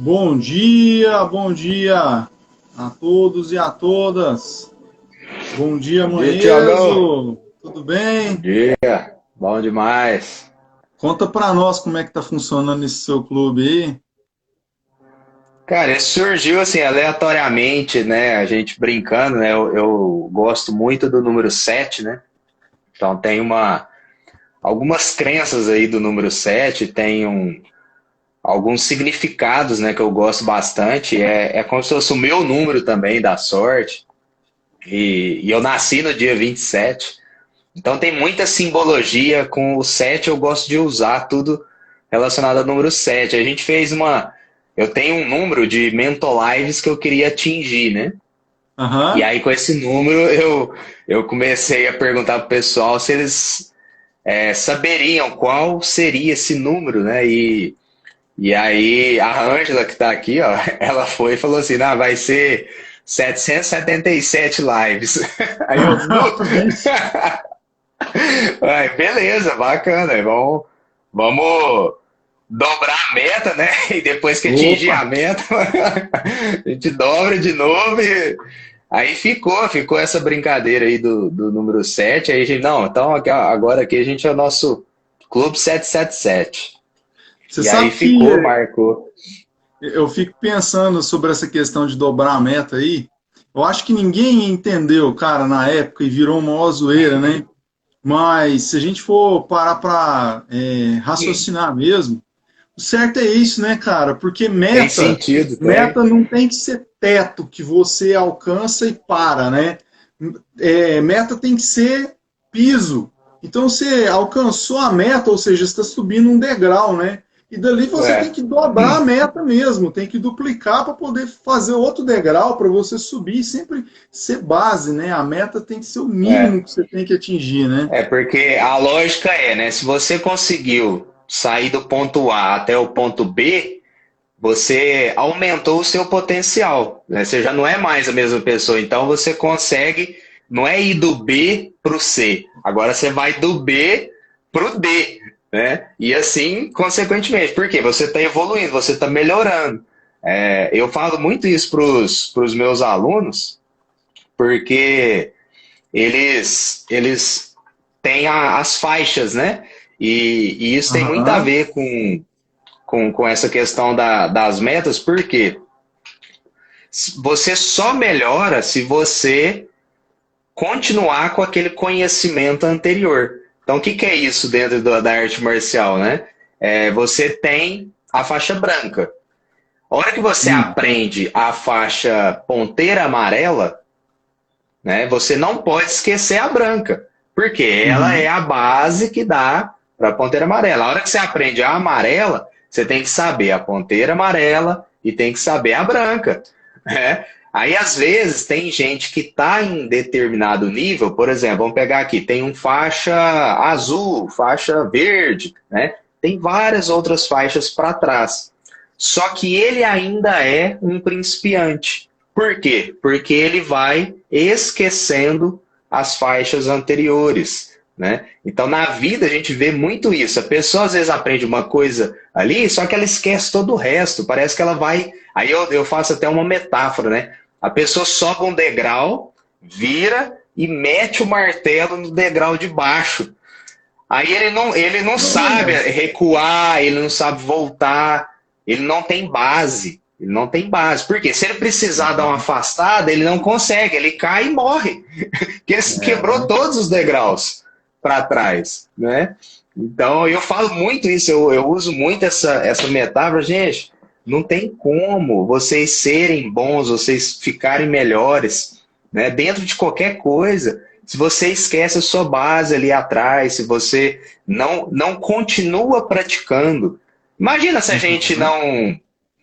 Bom dia a todos e a todas. Bom dia, Bom dia, Tiagão. Manheso. Tudo Bom bem? dia. Bom demais. Conta para nós como é que tá funcionando esse seu clube aí. Cara, isso surgiu assim aleatoriamente, né? A gente brincando, né? Eu gosto muito do número 7, né? Então tem algumas crenças aí do número 7, alguns significados, né, que eu gosto bastante. É como se fosse o meu número também da sorte. E eu nasci no dia 27. Então tem muita simbologia com o 7, eu gosto de usar tudo relacionado ao número 7. A gente fez uma. Eu tenho um número de Mentolives que eu queria atingir, né? E Aham. aí, com esse número, eu comecei a perguntar pro pessoal se eles saberiam qual seria esse número, né? E aí, a Ângela, que tá aqui, ó, ela foi e falou assim: ah, vai ser 777 lives. Aí eu, nu! Vixe. Ai, beleza, bacana. Vamos dobrar a meta, né? E depois que atingir Opa! a meta, a gente dobra de novo. E aí ficou essa brincadeira aí do número 7. Aí a gente, não, então agora aqui a gente é o nosso Clube 777. Você E aí sabe que ficou, marcou. eu fico pensando sobre essa questão de dobrar a meta aí. Eu acho que ninguém entendeu, cara, na época e virou uma maior zoeira, né? Mas se a gente for parar para raciocinar mesmo, o certo é isso, né, cara? Porque Tem meta, sentido, tem. meta não tem que ser teto que você alcança e para, né? Meta tem que ser piso. Então você alcançou a meta, ou seja, você está subindo um degrau, né? E dali você tem É, que dobrar a meta mesmo, tem que duplicar para poder fazer outro degrau para você subir e sempre ser base, né? A meta tem que ser o mínimo é. que você tem que atingir, né? É porque a lógica é, né? Se você conseguiu sair do ponto A até o ponto B, você aumentou o seu potencial, né? Você já não é mais a mesma pessoa, então você consegue, não é ir do B para o C, agora você vai do B para o D, né? E assim, consequentemente, porque você está evoluindo, você está melhorando. Eu falo muito isso para os meus alunos, porque eles têm as faixas, né? E isso tem muito a Aham. ver com essa questão das metas, porque você só melhora se você continuar com aquele conhecimento anterior. Então, o que, que é isso dentro da arte marcial, né? Você tem a faixa branca. A hora que você Hum. aprende a faixa ponteira amarela, né, você não pode esquecer a branca, porque ela é Uhum. a base que dá para a ponteira amarela. A hora que você aprende a amarela, você tem que saber a ponteira amarela e tem que saber a branca. Né? Aí, às vezes, tem gente que está em determinado nível, por exemplo, vamos pegar aqui, tem um faixa azul, faixa verde, né? Tem várias outras faixas para trás. Só que ele ainda é um principiante. Por quê? Porque ele vai esquecendo as faixas anteriores. Né? Então, na vida, a gente vê muito isso. A pessoa às vezes aprende uma coisa ali, só que ela esquece todo o resto. Parece que ela vai. Aí eu faço até uma metáfora, né? A pessoa sobe um degrau, vira e mete o martelo no degrau de baixo. Aí ele não sabe Nossa. recuar, ele não sabe voltar, ele não tem base. Ele não tem base. Por quê? Se ele precisar dar uma afastada, ele não consegue, ele cai e morre. Porque ele quebrou É. todos os degraus para trás. Né? Então eu falo muito isso, eu uso muito essa metáfora, gente. Não tem como vocês serem bons, vocês ficarem melhores, né? Dentro de qualquer coisa. Se você esquece a sua base ali atrás, se você não continua praticando. Imagina se a gente Uhum.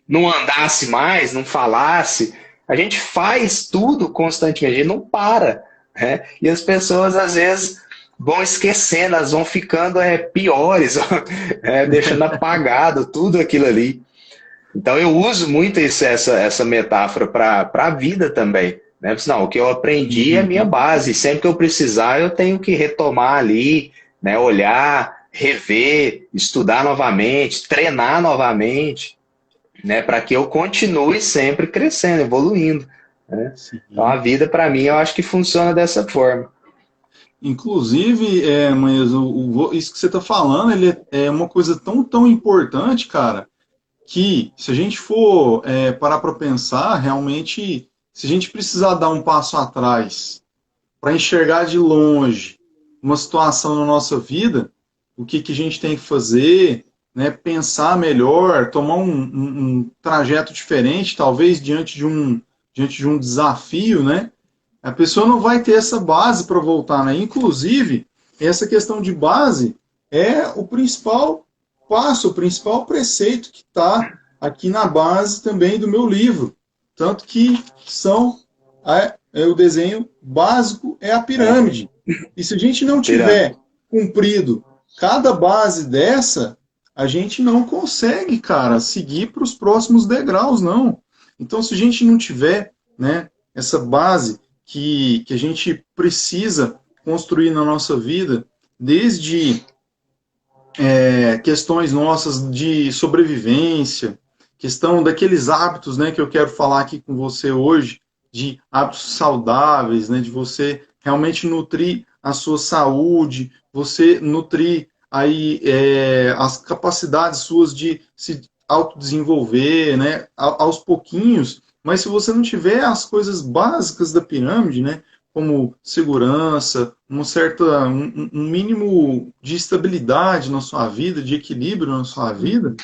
não andasse mais, não falasse. A gente faz tudo constantemente, a gente não para. Né? E as pessoas, às vezes, vão esquecendo, elas vão ficando piores, deixando apagado tudo aquilo ali. Então eu uso muito essa metáfora para a vida também. Né? Não, o que eu aprendi é a minha Uhum. base. Sempre que eu precisar, eu tenho que retomar ali, né? Olhar, rever, estudar novamente, treinar novamente. né? Para que eu continue sempre crescendo, evoluindo, né? Sim. Então a vida, para mim, eu acho que funciona dessa forma. Inclusive, mas isso que você está falando, ele é uma coisa tão importante, cara, que se a gente for parar para pensar, realmente, se a gente precisar dar um passo atrás para enxergar de longe uma situação na nossa vida, o que, que a gente tem que fazer, né, pensar melhor, tomar um trajeto diferente, talvez diante de um desafio, né? A pessoa não vai ter essa base para voltar, né? Inclusive, essa questão de base é o principal passo, o principal preceito que está aqui na base também do meu livro. Tanto que o desenho básico é a pirâmide. E se a gente não tiver Pirâmide. cumprido cada base dessa, a gente não consegue, cara, seguir para os próximos degraus, não. Então, se a gente não tiver, né, essa base que a gente precisa construir na nossa vida, desde questões nossas de sobrevivência, questão daqueles hábitos, né, que eu quero falar aqui com você hoje, de hábitos saudáveis, né, de você realmente nutrir a sua saúde, você nutrir aí as capacidades suas de se autodesenvolver, né, aos pouquinhos, mas se você não tiver as coisas básicas da pirâmide, né, como segurança, um mínimo de estabilidade na sua vida, de equilíbrio na sua vida,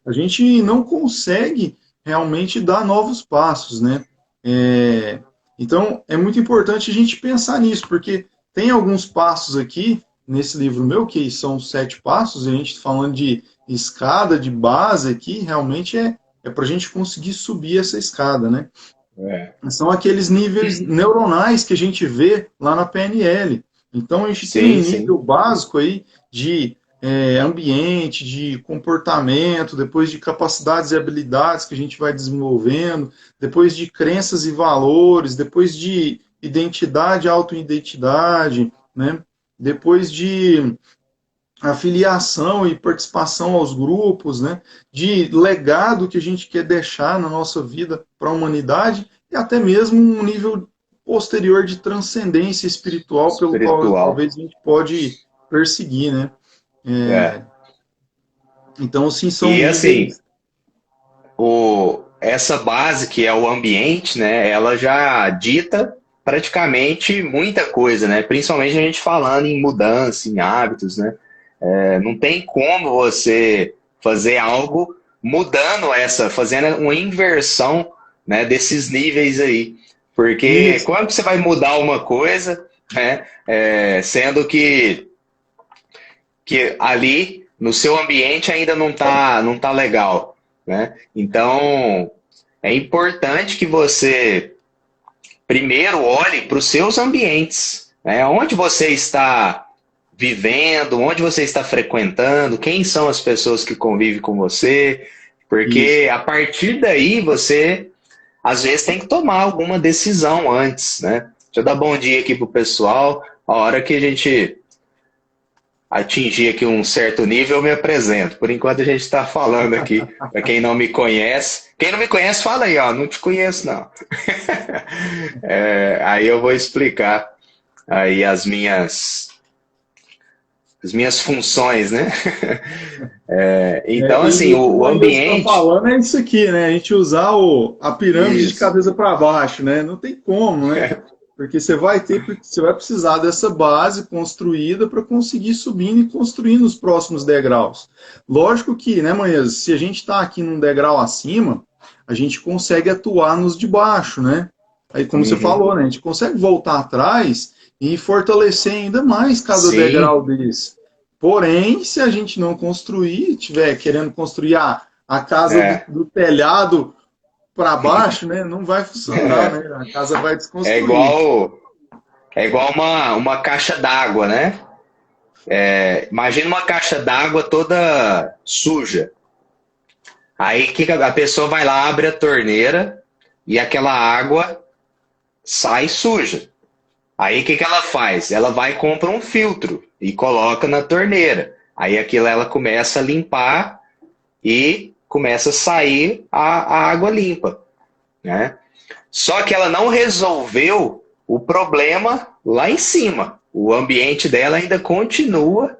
a gente não consegue realmente dar novos passos, né? É, então, é muito importante a gente pensar nisso, porque tem alguns passos aqui nesse livro meu, que são 7 passos, e a gente falando de escada, de base aqui, realmente é para a gente conseguir subir essa escada, né? É. São aqueles níveis neuronais que a gente vê lá na PNL. Então, a gente tem um Sim, nível sim. básico aí de ambiente, de comportamento, depois de capacidades e habilidades que a gente vai desenvolvendo, depois de crenças e valores, depois de identidade e autoidentidade, né? Depois de afiliação e participação aos grupos, né, de legado que a gente quer deixar na nossa vida para a humanidade e até mesmo um nível posterior de transcendência espiritual pelo qual Espiritual. talvez a gente pode perseguir, né? É. Então, assim, são E assim, níveis. essa base que é o ambiente, né, ela já dita praticamente muita coisa, né? Principalmente a gente falando em mudança, em hábitos, né? Não tem como você fazer algo mudando fazendo uma inversão, né, desses níveis aí. Porque Isso, quando você vai mudar uma coisa, né, sendo que ali no seu ambiente ainda não tá legal, né? Então, é importante que você primeiro olhe para os seus ambientes, né? Onde você está vivendo, onde você está frequentando, quem são as pessoas que convivem com você, isso. porque a partir daí você às vezes tem que tomar alguma decisão antes, né? Deixa eu dar bom dia aqui pro pessoal. A hora que a gente atingir aqui um certo nível, eu me apresento. Por enquanto a gente está falando aqui, para quem não me conhece. Quem não me conhece, fala aí, ó, não te conheço não. Aí eu vou explicar aí as minhas funções, né? Então, assim, E o que o o Manilson está ambiente. falando é isso aqui, né? A gente usar a pirâmide de Isso. cabeça para baixo, né? Não tem como, né? Porque você vai precisar dessa base construída para conseguir subindo e construindo os próximos degraus. Lógico que, né, Manhãs, se a gente está aqui num degrau acima, a gente consegue atuar nos de baixo, né? Aí, como você Uhum. falou, né, a gente consegue voltar atrás e fortalecer ainda mais cada degrau Sim. desse. Porém, se a gente não construir, tiver querendo construir a casa É. do telhado para baixo, né, não vai funcionar, né? A casa vai É desconstruir. igual, é igual uma caixa d'água, né? Imagina uma caixa d'água toda suja. Aí que a pessoa vai lá, abre a torneira e aquela água sai suja. Aí o que ela faz? Ela vai e compra um filtro e coloca na torneira. Aí aquilo ela começa a limpar e começa a sair a água limpa, né? Só que ela não resolveu o problema lá em cima. O ambiente dela ainda continua,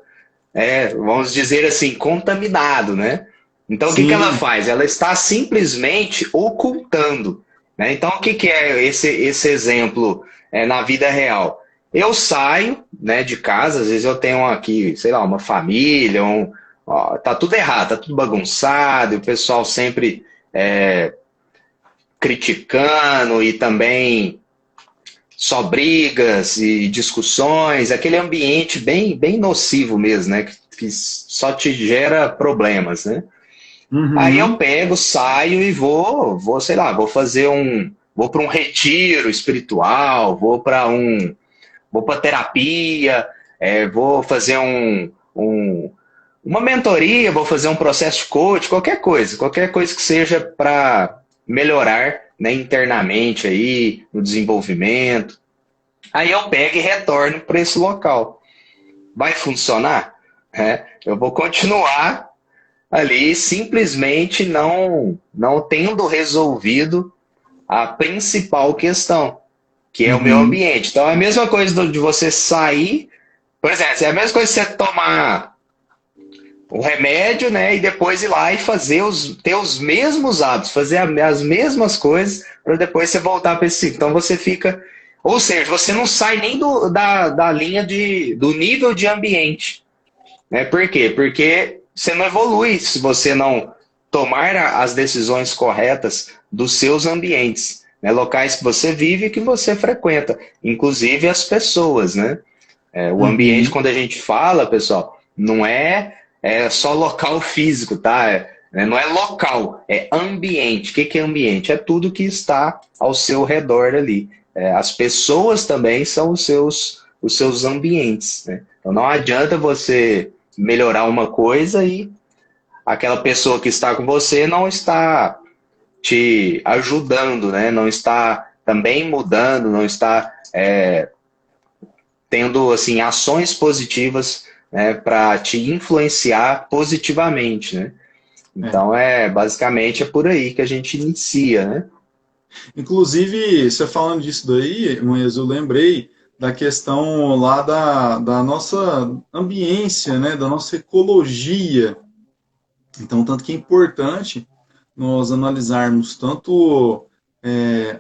vamos dizer assim, contaminado, né? Então, o que ela Sim, faz? Ela está simplesmente ocultando, né? Então, o que é esse exemplo na vida real? Eu saio, né, de casa, às vezes eu tenho aqui, sei lá, uma família, ó, tá tudo errado, tá tudo bagunçado, e o pessoal sempre criticando e também só brigas e discussões, aquele ambiente bem nocivo mesmo, né? Que só te gera problemas, né? Aí eu uhum, pego, saio e sei lá, vou para um retiro espiritual, vou para terapia, vou fazer uma mentoria, vou fazer um processo de coach, qualquer coisa que seja para melhorar, né, internamente aí, no desenvolvimento. Aí eu pego e retorno para esse local. Vai funcionar? Eu vou continuar ali simplesmente não tendo resolvido a principal questão, que é o meu uhum. ambiente. Então é a mesma coisa de você sair, por exemplo, é a mesma coisa de você tomar o remédio, né, e depois ir lá e ter os mesmos hábitos, fazer as mesmas coisas para depois você voltar para esse ciclo. Então você fica, ou seja, você não sai nem da linha do nível de ambiente, né? Por quê? Porque você não evolui se você não tomar as decisões corretas dos seus ambientes, né? Locais que você vive e que você frequenta, inclusive as pessoas, né? O ambiente, Uhum. quando a gente fala, pessoal, não é só local físico, tá? Não é local, é ambiente. O que é ambiente? É tudo que está ao seu redor ali. As pessoas também são os seus ambientes, né? Então não adianta você melhorar uma coisa e aquela pessoa que está com você não está te ajudando, né? Não está também mudando, não está tendo assim ações positivas, né, para te influenciar positivamente, né? É. Então basicamente é por aí que a gente inicia, né? Inclusive, você falando disso daí, Moisés, eu lembrei da questão lá da nossa ambiência, né, da nossa ecologia. Então, tanto que é importante nós analisarmos tanto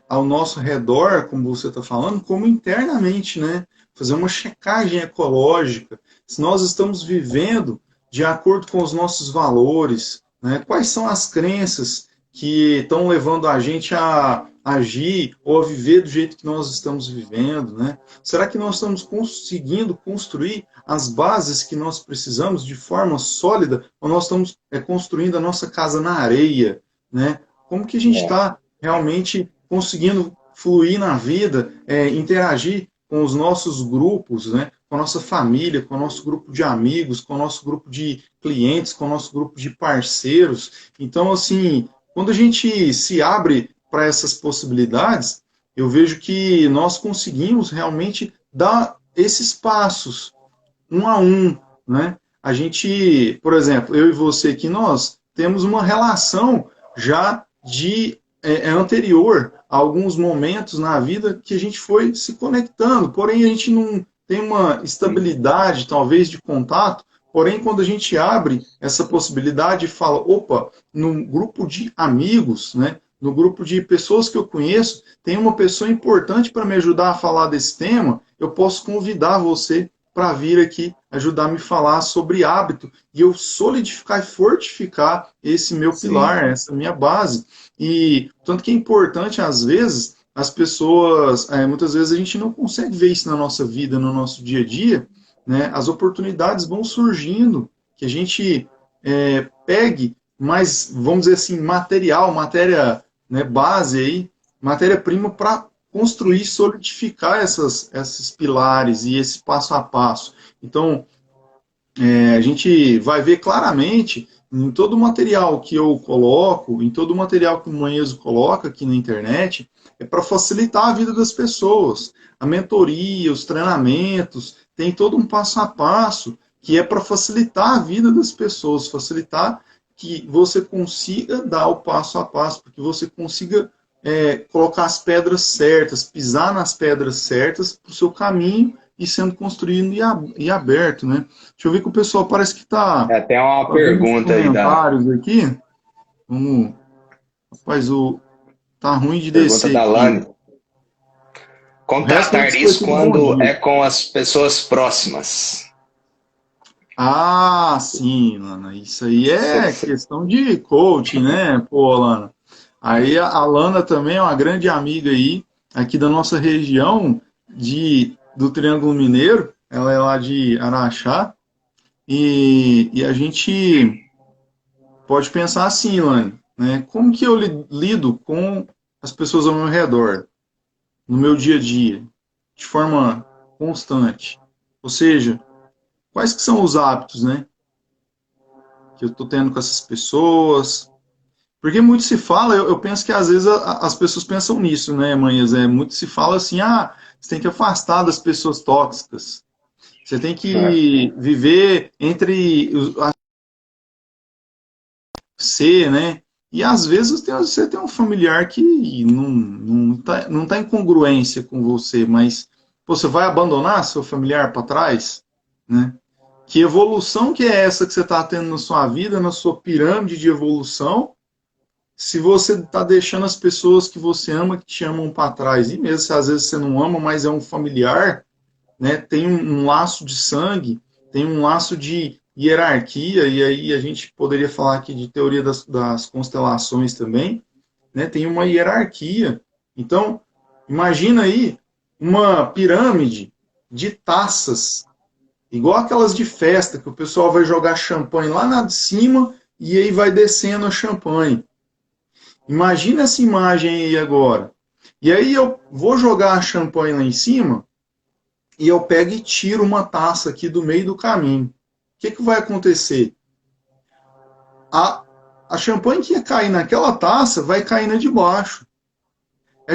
ao nosso redor, como você está falando, como internamente, né? Fazer uma checagem ecológica. Se nós estamos vivendo de acordo com os nossos valores, né? Quais são as crenças que estão levando a gente a agir ou a viver do jeito que nós estamos vivendo, né? Será que nós estamos conseguindo construir as bases que nós precisamos de forma sólida ou nós estamos construindo a nossa casa na areia, né? Como que a gente É, está realmente conseguindo fluir na vida, interagir com os nossos grupos, né? Com a nossa família, com o nosso grupo de amigos, com o nosso grupo de clientes, com o nosso grupo de parceiros. Então, assim, quando a gente se abre para essas possibilidades, eu vejo que nós conseguimos realmente dar esses passos um a um, né? A gente, por exemplo, eu e você aqui, nós temos uma relação já de anterior a alguns momentos na vida que a gente foi se conectando, porém a gente não tem uma sim, estabilidade, talvez, de contato, porém quando a gente abre essa possibilidade e fala, opa, num grupo de amigos, né, no grupo de pessoas que eu conheço, tem uma pessoa importante para me ajudar a falar desse tema, eu posso convidar você para vir aqui ajudar a me falar sobre hábito e eu solidificar e fortificar esse meu sim. pilar, essa minha base. E tanto que é importante, às vezes, as pessoas, muitas vezes a gente não consegue ver isso na nossa vida, no nosso dia a dia, né? As oportunidades vão surgindo, que a gente pegue mais, vamos dizer assim, material, matéria, né, base aí, matéria-prima para construir, solidificar esses pilares e esse passo a passo. Então, a gente vai ver claramente em todo o material que eu coloco, em todo o material que o Manheso coloca aqui na internet, é para facilitar a vida das pessoas. A mentoria, os treinamentos, tem todo um passo a passo que é para facilitar a vida das pessoas, facilitar que você consiga dar o passo a passo, para que você consiga colocar as pedras certas, pisar nas pedras certas para o seu caminho e sendo construído e aberto, né? Deixa eu ver que o pessoal parece que está Tem uma fazendo uns pergunta aí da comentários aqui. Vamos, rapaz, tá ruim de pergunta descer da aqui. Lani. O resto eu Contratar disse que foi isso tudo bom quando é dia. com as pessoas próximas. Ah, sim, Lana. Isso aí é Cê- questão de coaching, né, pô, Lana? Aí a Lana também é uma grande amiga aí, aqui da nossa região do Triângulo Mineiro. Ela é lá de Araxá. E a gente pode pensar assim, Lana, né? Como que eu lido com as pessoas ao meu redor, no meu dia a dia, de forma constante? Ou seja, quais que são os hábitos, né, que eu estou tendo com essas pessoas? Porque muito se fala, eu penso que às vezes as pessoas pensam nisso, né, manhãs? Muito se fala assim, você tem que afastar das pessoas tóxicas. Você tem é. que viver entre você, né? E às vezes você tem um familiar que não tá em congruência com você, mas pô, você vai abandonar seu familiar para trás, né? Que evolução que é essa que você está tendo na sua vida, na sua pirâmide de evolução, se você está deixando as pessoas que você ama, que te amam para trás, e mesmo se às vezes você não ama, mas é um familiar, né, tem um laço de sangue, tem um laço de hierarquia, e aí a gente poderia falar aqui de teoria das constelações também, né, tem uma hierarquia. Então, imagina aí uma pirâmide de taças, igual aquelas de festa, que o pessoal vai jogar champanhe lá na de cima e aí vai descendo a champanhe. Imagina essa imagem aí agora. E aí eu vou jogar a champanhe lá em cima e eu pego e tiro uma taça aqui do meio do caminho. O que vai acontecer? A, a champanhe que ia cair naquela taça vai cair na de baixo.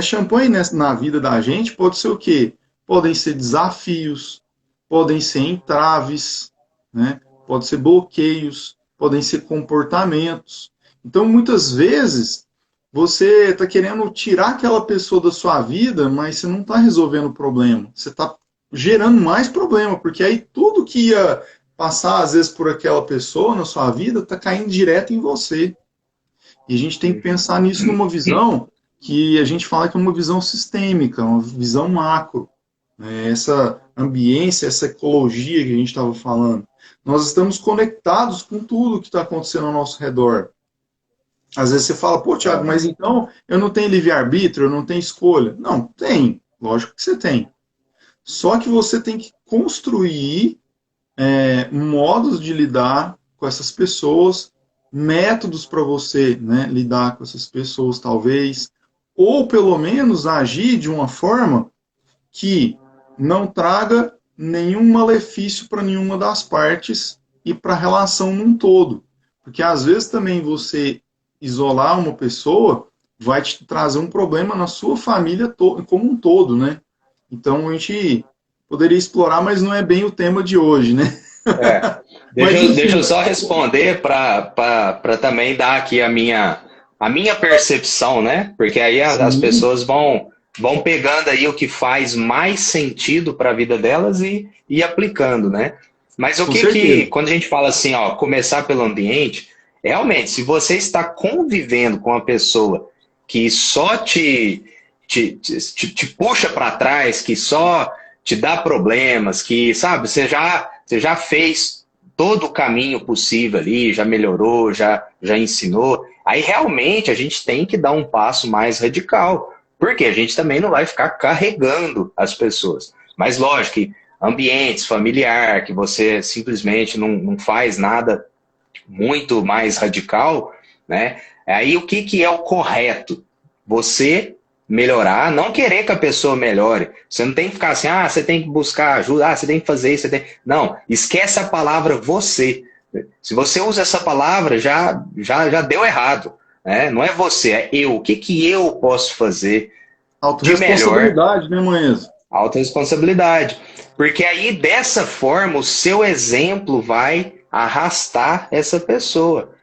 Champanhe na vida da gente pode ser o quê? Podem ser desafios, podem ser entraves, né? Pode ser bloqueios, podem ser comportamentos. Então, muitas vezes, você está querendo tirar aquela pessoa da sua vida, mas você não está resolvendo o problema. Você está gerando mais problema, porque aí tudo que ia passar, às vezes, por aquela pessoa na sua vida, está caindo direto em você. E a gente tem que pensar nisso numa visão que a gente fala que é uma visão sistêmica, uma visão macro. Né? Essa ambiência, essa ecologia que a gente estava falando. Nós estamos conectados com tudo que está acontecendo ao nosso redor. Às vezes você fala, pô, Thiago, mas então eu não tenho livre-arbítrio, eu não tenho escolha. Não, tem. Lógico que você tem. Só que você tem que construir modos de lidar com essas pessoas, métodos para você, né, lidar com essas pessoas, talvez, ou pelo menos agir de uma forma que não traga nenhum malefício para nenhuma das partes e para a relação num todo. Porque às vezes também você isolar uma pessoa vai te trazer um problema na sua família como um todo, né? Então a gente poderia explorar, mas não é bem o tema de hoje, né? É. Mas Deixa eu enfim, só responder para também dar aqui a minha percepção, né? Porque aí as sim, pessoas vão pegando aí o que faz mais sentido para a vida delas e aplicando, né? Mas o com que, certeza. quando a gente fala assim, ó, começar pelo ambiente, realmente, se você está convivendo com uma pessoa que só te puxa para trás, que só te dá problemas, que, sabe, você já fez todo o caminho possível ali, já melhorou, já ensinou. Aí realmente a gente tem que dar um passo mais radical, porque a gente também não vai ficar carregando as pessoas. Mas lógico que ambientes familiar, que você simplesmente não faz nada muito mais radical, né? Aí o que é o correto? Você melhorar, não querer que a pessoa melhore. Você não tem que ficar assim, você tem que buscar ajuda, você tem que fazer isso. Não, esquece a palavra você. Se você usa essa palavra, já deu errado. Né? Não é você, é eu. O que eu posso fazer de melhor? Autoresponsabilidade, né, Manhãs? Autoresponsabilidade. Porque aí, dessa forma, o seu exemplo vai arrastar essa pessoa.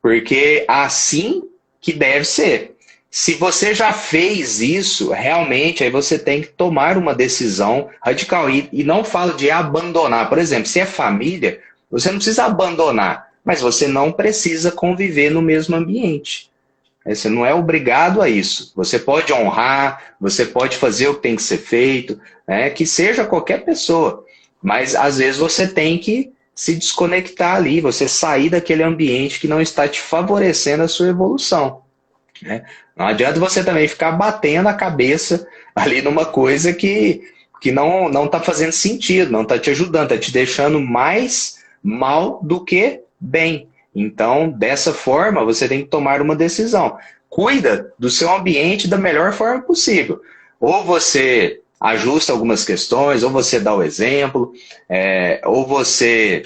porque assim que deve ser. Se você já fez isso, realmente, aí você tem que tomar uma decisão radical. E não falo de abandonar. Por exemplo, se é família, você não precisa abandonar, mas você não precisa conviver no mesmo ambiente. Você não é obrigado a isso. Você pode honrar, você pode fazer o que tem que ser feito, né? Que seja qualquer pessoa. Mas às vezes você tem que se desconectar ali, você sair daquele ambiente que não está te favorecendo a sua evolução, né? Não adianta você também ficar batendo a cabeça ali numa coisa que não está fazendo sentido, não está te ajudando, está te deixando mais mal do que bem. Então, dessa forma, você tem que tomar uma decisão. Cuida do seu ambiente da melhor forma possível. Ou você ajusta algumas questões, ou você dá o exemplo, ou você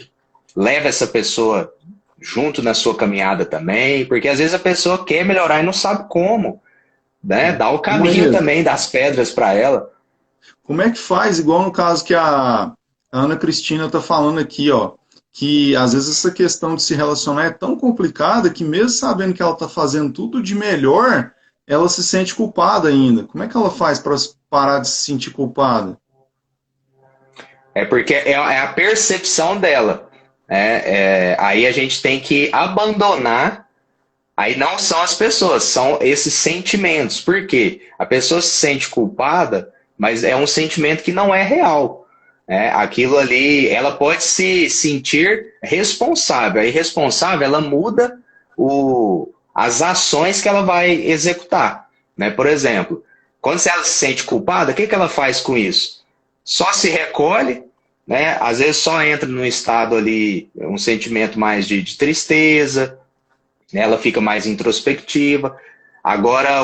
leva essa pessoa junto na sua caminhada também, porque às vezes a pessoa quer melhorar e não sabe como, né? Dá o caminho também das pedras para ela. Como é que faz, igual no caso que a Ana Cristina está falando aqui, ó, que às vezes essa questão de se relacionar é tão complicada que mesmo sabendo que ela está fazendo tudo de melhor, ela se sente culpada ainda. Como é que ela faz para parar de se sentir culpada? É porque é a percepção dela. Aí a gente tem que abandonar. Aí não são as pessoas, são esses sentimentos. Por quê? A pessoa se sente culpada, mas é um sentimento que não é real. Aquilo ali, ela pode se sentir responsável. Aí responsável, ela muda as ações que ela vai executar, né? Por exemplo, quando ela se sente culpada, o que ela faz com isso? Só se recolhe, né? Às vezes só entra num estado ali, um sentimento mais de tristeza, né? Ela fica mais introspectiva. Agora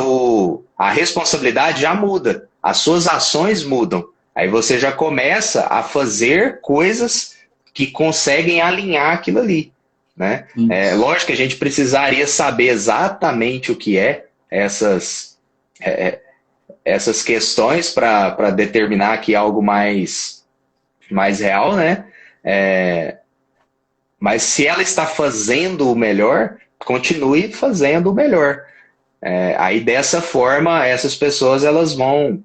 a responsabilidade já muda, as suas ações mudam. Aí você já começa a fazer coisas que conseguem alinhar aquilo ali, né? Lógico que a gente precisaria saber exatamente o que essas questões para determinar aqui algo mais real, né? Mas se ela está fazendo o melhor, continue fazendo o melhor. Aí dessa forma, essas pessoas elas vão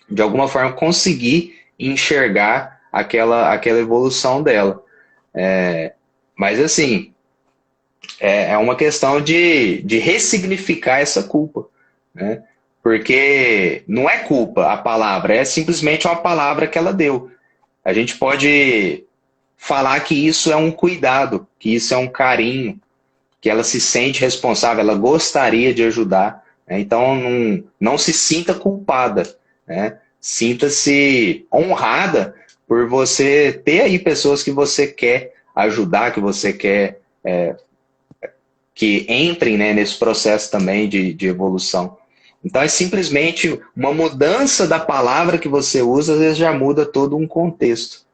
de alguma forma conseguir enxergar aquela evolução dela. Mas assim, é uma questão de ressignificar essa culpa, né? Porque não é culpa a palavra, é simplesmente uma palavra que ela deu. A gente pode falar que isso é um cuidado, que isso é um carinho, que ela se sente responsável, ela gostaria de ajudar, né? Então não se sinta culpada, né? Sinta-se honrada por você ter aí pessoas que você quer ajudar, que você quer que entrem, né, nesse processo também de evolução. Então é simplesmente uma mudança da palavra que você usa, às vezes já muda todo um contexto.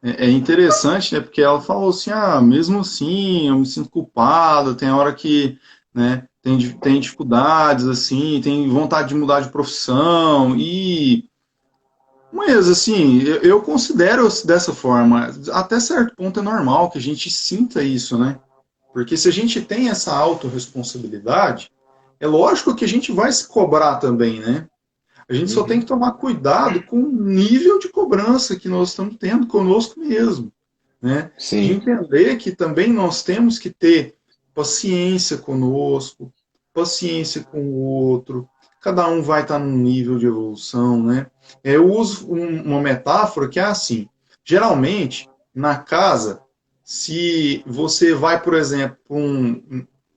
É interessante, né? Porque ela falou assim, mesmo assim, eu me sinto culpada, tem hora que, né, tem dificuldades, assim, tem vontade de mudar de profissão, mas, assim, eu considero dessa forma, até certo ponto é normal que a gente sinta isso, né? Porque se a gente tem essa autorresponsabilidade, é lógico que a gente vai se cobrar também, né? A gente só tem que tomar cuidado com o nível de cobrança que nós estamos tendo conosco mesmo, né? De Sim. entender que também nós temos que ter paciência conosco, paciência com o outro, cada um vai estar num nível de evolução, né? Eu uso uma metáfora que é assim, geralmente, na casa, se você vai, por exemplo,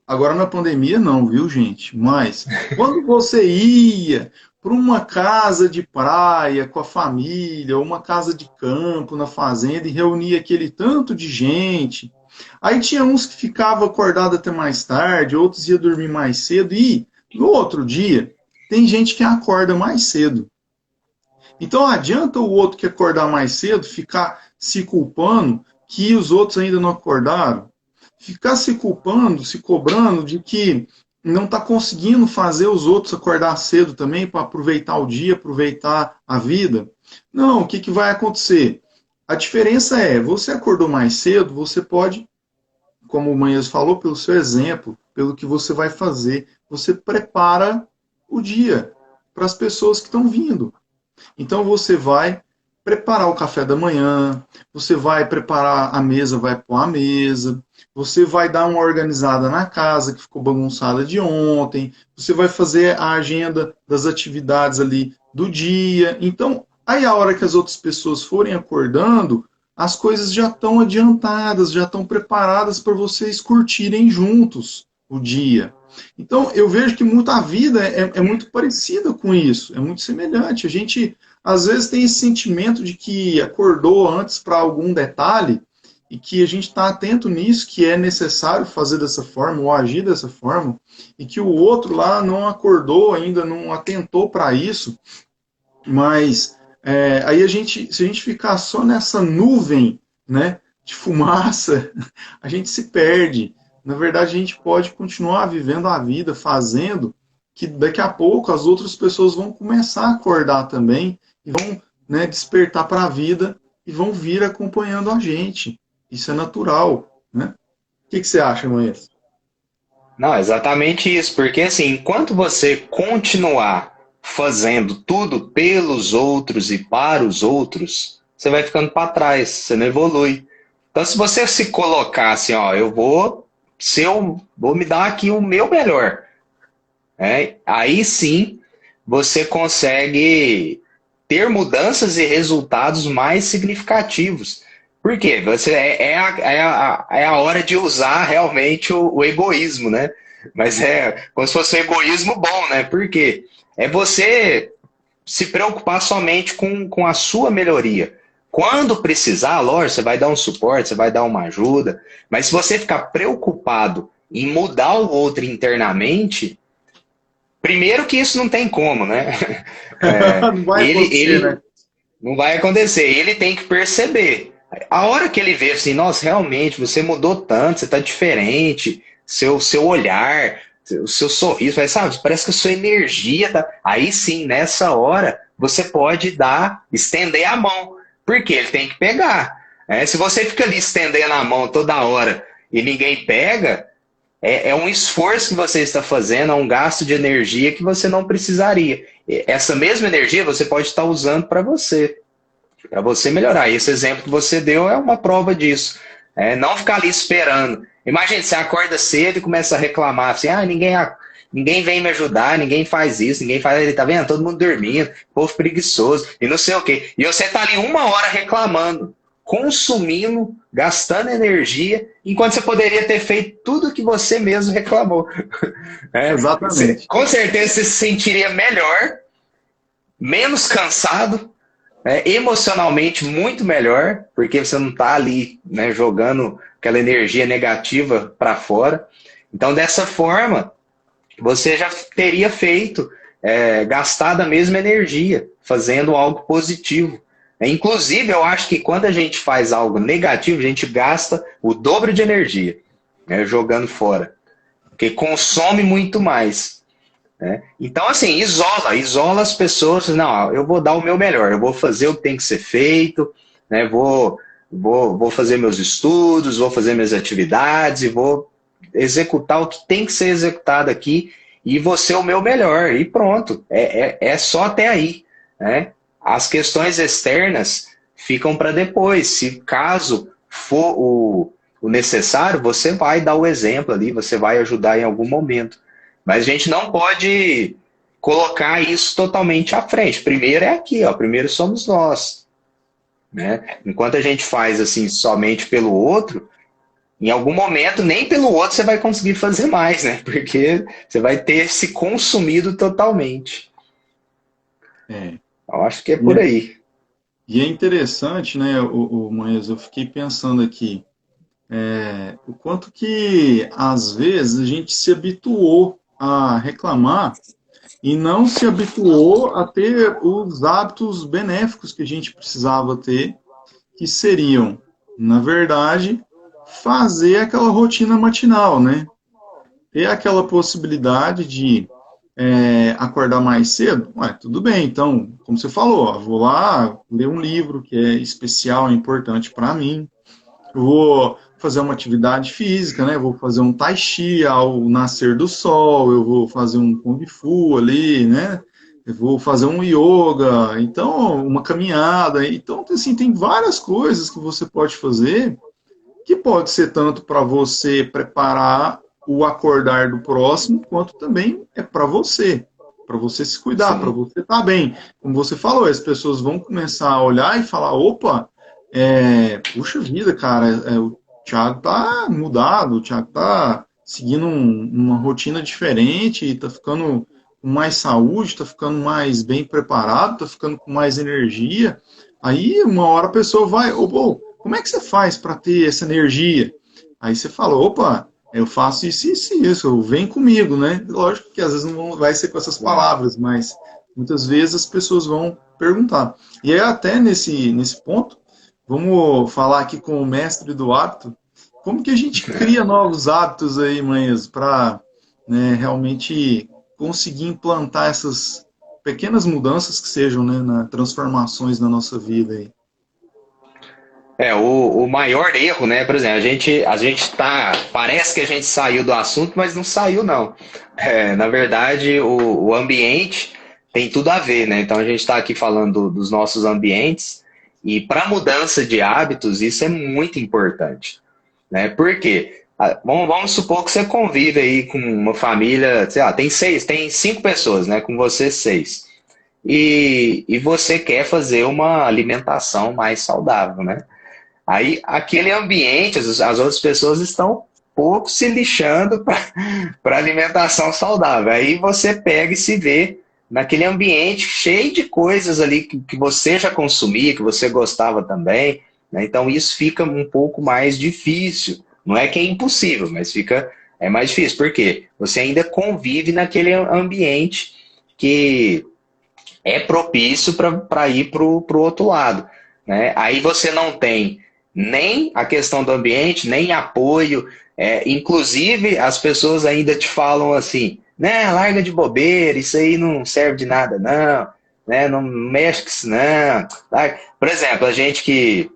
agora na pandemia não, viu, gente? Mas quando você ia para uma casa de praia com a família, ou uma casa de campo na fazenda e reunia aquele tanto de gente. Aí tinha uns que ficavam acordados até mais tarde, outros iam dormir mais cedo, e no outro dia tem gente que acorda mais cedo. Então adianta o outro que acordar mais cedo ficar se culpando que os outros ainda não acordaram? Ficar se culpando, se cobrando de que não está conseguindo fazer os outros acordar cedo também para aproveitar o dia, aproveitar a vida. Não, o que vai acontecer? A diferença é, você acordou mais cedo, você pode como o Manhãs falou, pelo seu exemplo, pelo que você vai fazer. Você prepara o dia para as pessoas que estão vindo. Então você vai preparar o café da manhã, você vai preparar a mesa, vai pôr a mesa, você vai dar uma organizada na casa que ficou bagunçada de ontem, você vai fazer a agenda das atividades ali do dia. Então, aí a hora que as outras pessoas forem acordando, as coisas já estão adiantadas, já estão preparadas para vocês curtirem juntos o dia. Então, eu vejo que muita vida é muito parecida com isso, é muito semelhante. A gente, às vezes, tem esse sentimento de que acordou antes para algum detalhe e que a gente está atento nisso, que é necessário fazer dessa forma ou agir dessa forma, e que o outro lá não acordou ainda, não atentou para isso, mas aí se a gente ficar só nessa nuvem, né, de fumaça, a gente se perde. Na verdade, a gente pode continuar vivendo a vida, fazendo, que daqui a pouco as outras pessoas vão começar a acordar também, e vão, né, despertar para a vida, e vão vir acompanhando a gente. Isso é natural, né? O que você acha, Moisés? Não, exatamente isso, porque assim, enquanto você continuar fazendo tudo pelos outros e para os outros, você vai ficando para trás, você não evolui. Então, se você se colocar assim, ó, vou me dar aqui o meu melhor, aí sim você consegue ter mudanças e resultados mais significativos. Por quê? É a hora de usar realmente o egoísmo, né? Mas é como se fosse um egoísmo bom, né? Por quê? É você se preocupar somente com a sua melhoria. Quando precisar, lógico, você vai dar um suporte, você vai dar uma ajuda, mas se você ficar preocupado em mudar o outro internamente, primeiro que isso não tem como, né? Não vai acontecer, Ele né? não vai acontecer, ele tem que perceber. A hora que ele vê assim, nossa, realmente, você mudou tanto, você está diferente, seu olhar, o seu sorriso, sabe, parece que a sua energia tá. Aí sim, nessa hora, você pode estender a mão. Porque ele tem que pegar. Se você fica ali estendendo a mão toda hora e ninguém pega, é um esforço que você está fazendo, é um gasto de energia que você não precisaria. Essa mesma energia você pode estar usando para você melhorar. Esse exemplo que você deu é uma prova disso. Não ficar ali esperando. Imagina, você acorda cedo e começa a reclamar assim, ninguém vem me ajudar, ninguém faz isso, ninguém faz. Ele tá vendo? Todo mundo dormindo, povo preguiçoso, e não sei o quê. E você tá ali 1 hora reclamando, consumindo, gastando energia, enquanto você poderia ter feito tudo que você mesmo reclamou. Exatamente. Com certeza você se sentiria melhor, menos cansado, emocionalmente muito melhor, porque você não está ali, né, jogando aquela energia negativa para fora. Então, dessa forma, você já teria gastado a mesma energia, fazendo algo positivo. Inclusive, eu acho que quando a gente faz algo negativo, a gente gasta o dobro de energia, né, jogando fora, porque consome muito mais. Então, assim, isola as pessoas. Não, eu vou dar o meu melhor, eu vou fazer o que tem que ser feito, né? Vou fazer meus estudos, vou fazer minhas atividades e vou executar o que tem que ser executado aqui e vou ser o meu melhor. E pronto, é só até aí, né? As questões externas ficam para depois. Se caso for o necessário, você vai dar o exemplo ali, você vai ajudar em algum momento. Mas a gente não pode colocar isso totalmente à frente. Primeiro é aqui, ó, primeiro somos nós. Né? Enquanto a gente faz assim somente pelo outro, em algum momento nem pelo outro você vai conseguir fazer mais, né? Porque você vai ter se consumido totalmente. É. Eu acho que é por aí. E é interessante, né, o Manhãs, eu fiquei pensando aqui, o quanto que, às vezes, a gente se habituou a reclamar e não se habituou a ter os hábitos benéficos que a gente precisava ter, que seriam, na verdade, fazer aquela rotina matinal, né? Ter aquela possibilidade de acordar mais cedo, tudo bem, então, como você falou, ó, vou lá ler um livro que é especial, é importante para mim, eu vou fazer uma atividade física, né? Vou fazer um tai chi ao nascer do sol, eu vou fazer um kung fu ali, né? Eu vou fazer um yoga, então uma caminhada. Então, assim, tem várias coisas que você pode fazer que pode ser tanto para você preparar o acordar do próximo, quanto também é para você se cuidar, para Sim, você estar bem. Como você falou, as pessoas vão começar a olhar e falar, opa, puxa vida, cara, o Thiago tá mudado, o Thiago tá seguindo uma rotina diferente, tá ficando com mais saúde, tá ficando mais bem preparado, tá ficando com mais energia. Aí, uma hora a pessoa vai, ô, como é que você faz para ter essa energia? Aí você fala, opa, eu faço isso, isso, isso, vem comigo, né? Lógico que às vezes não vai ser com essas sim. palavras, mas muitas vezes as pessoas vão perguntar. E aí, até nesse ponto, vamos falar aqui com o mestre do hábito, como que a gente cria novos hábitos aí, manhãs, para, né, realmente conseguir implantar essas pequenas mudanças que sejam, né, transformações na nossa vida aí. O maior erro, né? Por exemplo, a gente tá. Parece que a gente saiu do assunto, mas não saiu, não. Na verdade, o ambiente tem tudo a ver, né? Então a gente está aqui falando dos nossos ambientes, e para mudança de hábitos, isso é muito importante, né? Por quê? Vamos supor que você convive aí com uma família, sei lá, tem 5 pessoas, né? Com você 6. E você quer fazer uma alimentação mais saudável, né? Aí, aquele ambiente, as outras pessoas estão pouco se lixando para alimentação saudável. Aí você pega e se vê naquele ambiente cheio de coisas ali que você já consumia, que você gostava também, né? Então, isso fica um pouco mais difícil. Não é que é impossível, mas é mais difícil. Por quê? Você ainda convive naquele ambiente que é propício para ir para o outro lado, né? Aí você não tem nem a questão do ambiente, nem apoio. Inclusive, as pessoas ainda te falam assim, né, larga de bobeira, isso aí não serve de nada, não, né, não mexe com isso, não. Por exemplo, a gente que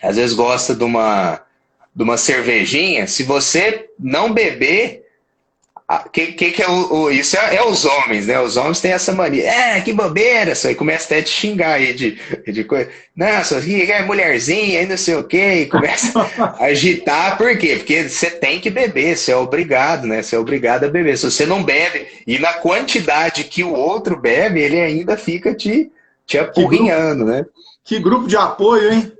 às vezes gosta de uma cervejinha, se você não beber, que é isso é os homens, né? Os homens têm essa mania. Que bobeira, isso aí começa até a te xingar aí de coisa. Nossa, que é mulherzinha, aí não sei o quê, e começa a agitar. Por quê? Porque você tem que beber, você é obrigado, né? Você é obrigado a beber. Se você não bebe, e na quantidade que o outro bebe, ele ainda fica te Que grupo, apurrinhando, né? que grupo de apoio, hein?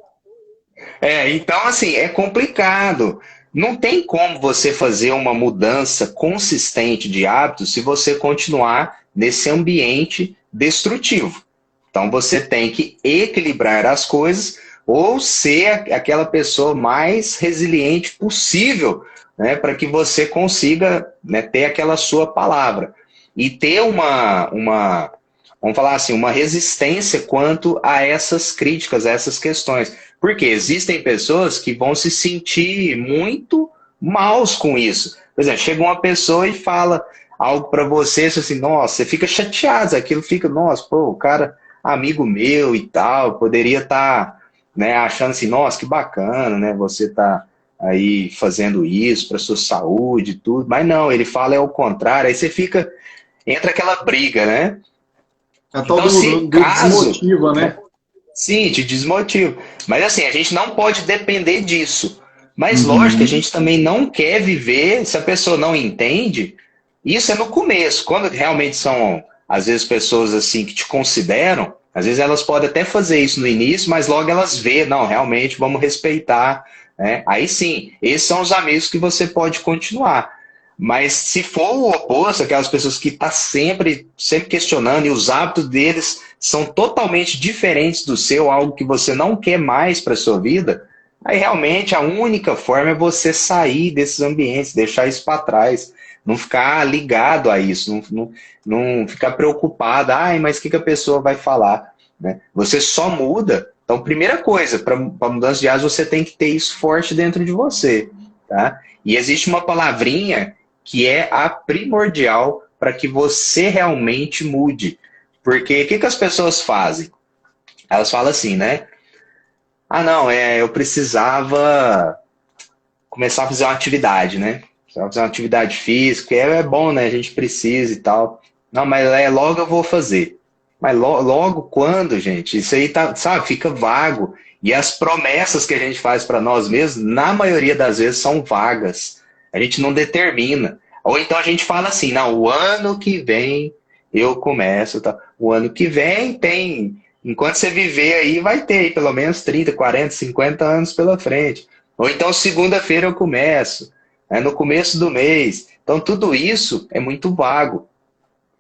Então, assim, é complicado. Não tem como você fazer uma mudança consistente de hábitos se você continuar nesse ambiente destrutivo. Então, você tem que equilibrar as coisas ou ser aquela pessoa mais resiliente possível, né, para que você consiga, né, ter aquela sua palavra. E ter vamos falar assim, uma resistência quanto a essas críticas, a essas questões. Porque existem pessoas que vão se sentir muito maus com isso. Por exemplo, chega uma pessoa e fala algo para você, assim, nossa, você fica chateado, aquilo fica, nossa, pô, o cara, amigo meu e tal, poderia estar, né, achando assim, nossa, que bacana, né, você tá aí fazendo isso para sua saúde e tudo, mas não, ele fala é o contrário, aí você fica, entra aquela briga, né? A tal Então, se do caso, desmotiva, né, né? sim, te desmotiva. Mas assim, a gente não pode depender disso. Mas lógico que a Uhum. gente também não quer viver, se a pessoa não entende, isso é no começo. Quando realmente são, às vezes, pessoas assim que te consideram, às vezes elas podem até fazer isso no início, mas logo elas vê, não, realmente vamos respeitar, né? Aí sim, esses são os amigos que você pode continuar. Mas se for o oposto, aquelas pessoas que estão sempre questionando e os hábitos deles são totalmente diferentes do seu, algo que você não quer mais para a sua vida, aí realmente a única forma é você sair desses ambientes, deixar isso para trás, não ficar ligado a isso, não ficar preocupado, mas o que a pessoa vai falar, né? Você só muda. Então, primeira coisa, para mudança de hábitos, você tem que ter isso forte dentro de você, tá? E existe uma palavrinha que é a primordial para que você realmente mude. Porque o que as pessoas fazem? Elas falam assim, né? Não, eu precisava começar a fazer uma atividade, né? Fazer uma atividade física, é bom, né? A gente precisa e tal. Não, mas logo eu vou fazer. Mas logo quando, gente? Isso aí tá, sabe, fica vago. E as promessas que a gente faz para nós mesmos, na maioria das vezes, são vagas. A gente não determina. Ou então a gente fala assim, não, o ano que vem eu começo. Tá? O ano que vem tem. Enquanto você viver aí, vai ter aí pelo menos 30, 40, 50 anos pela frente. Ou então segunda-feira eu começo. No começo do mês. Então tudo isso é muito vago.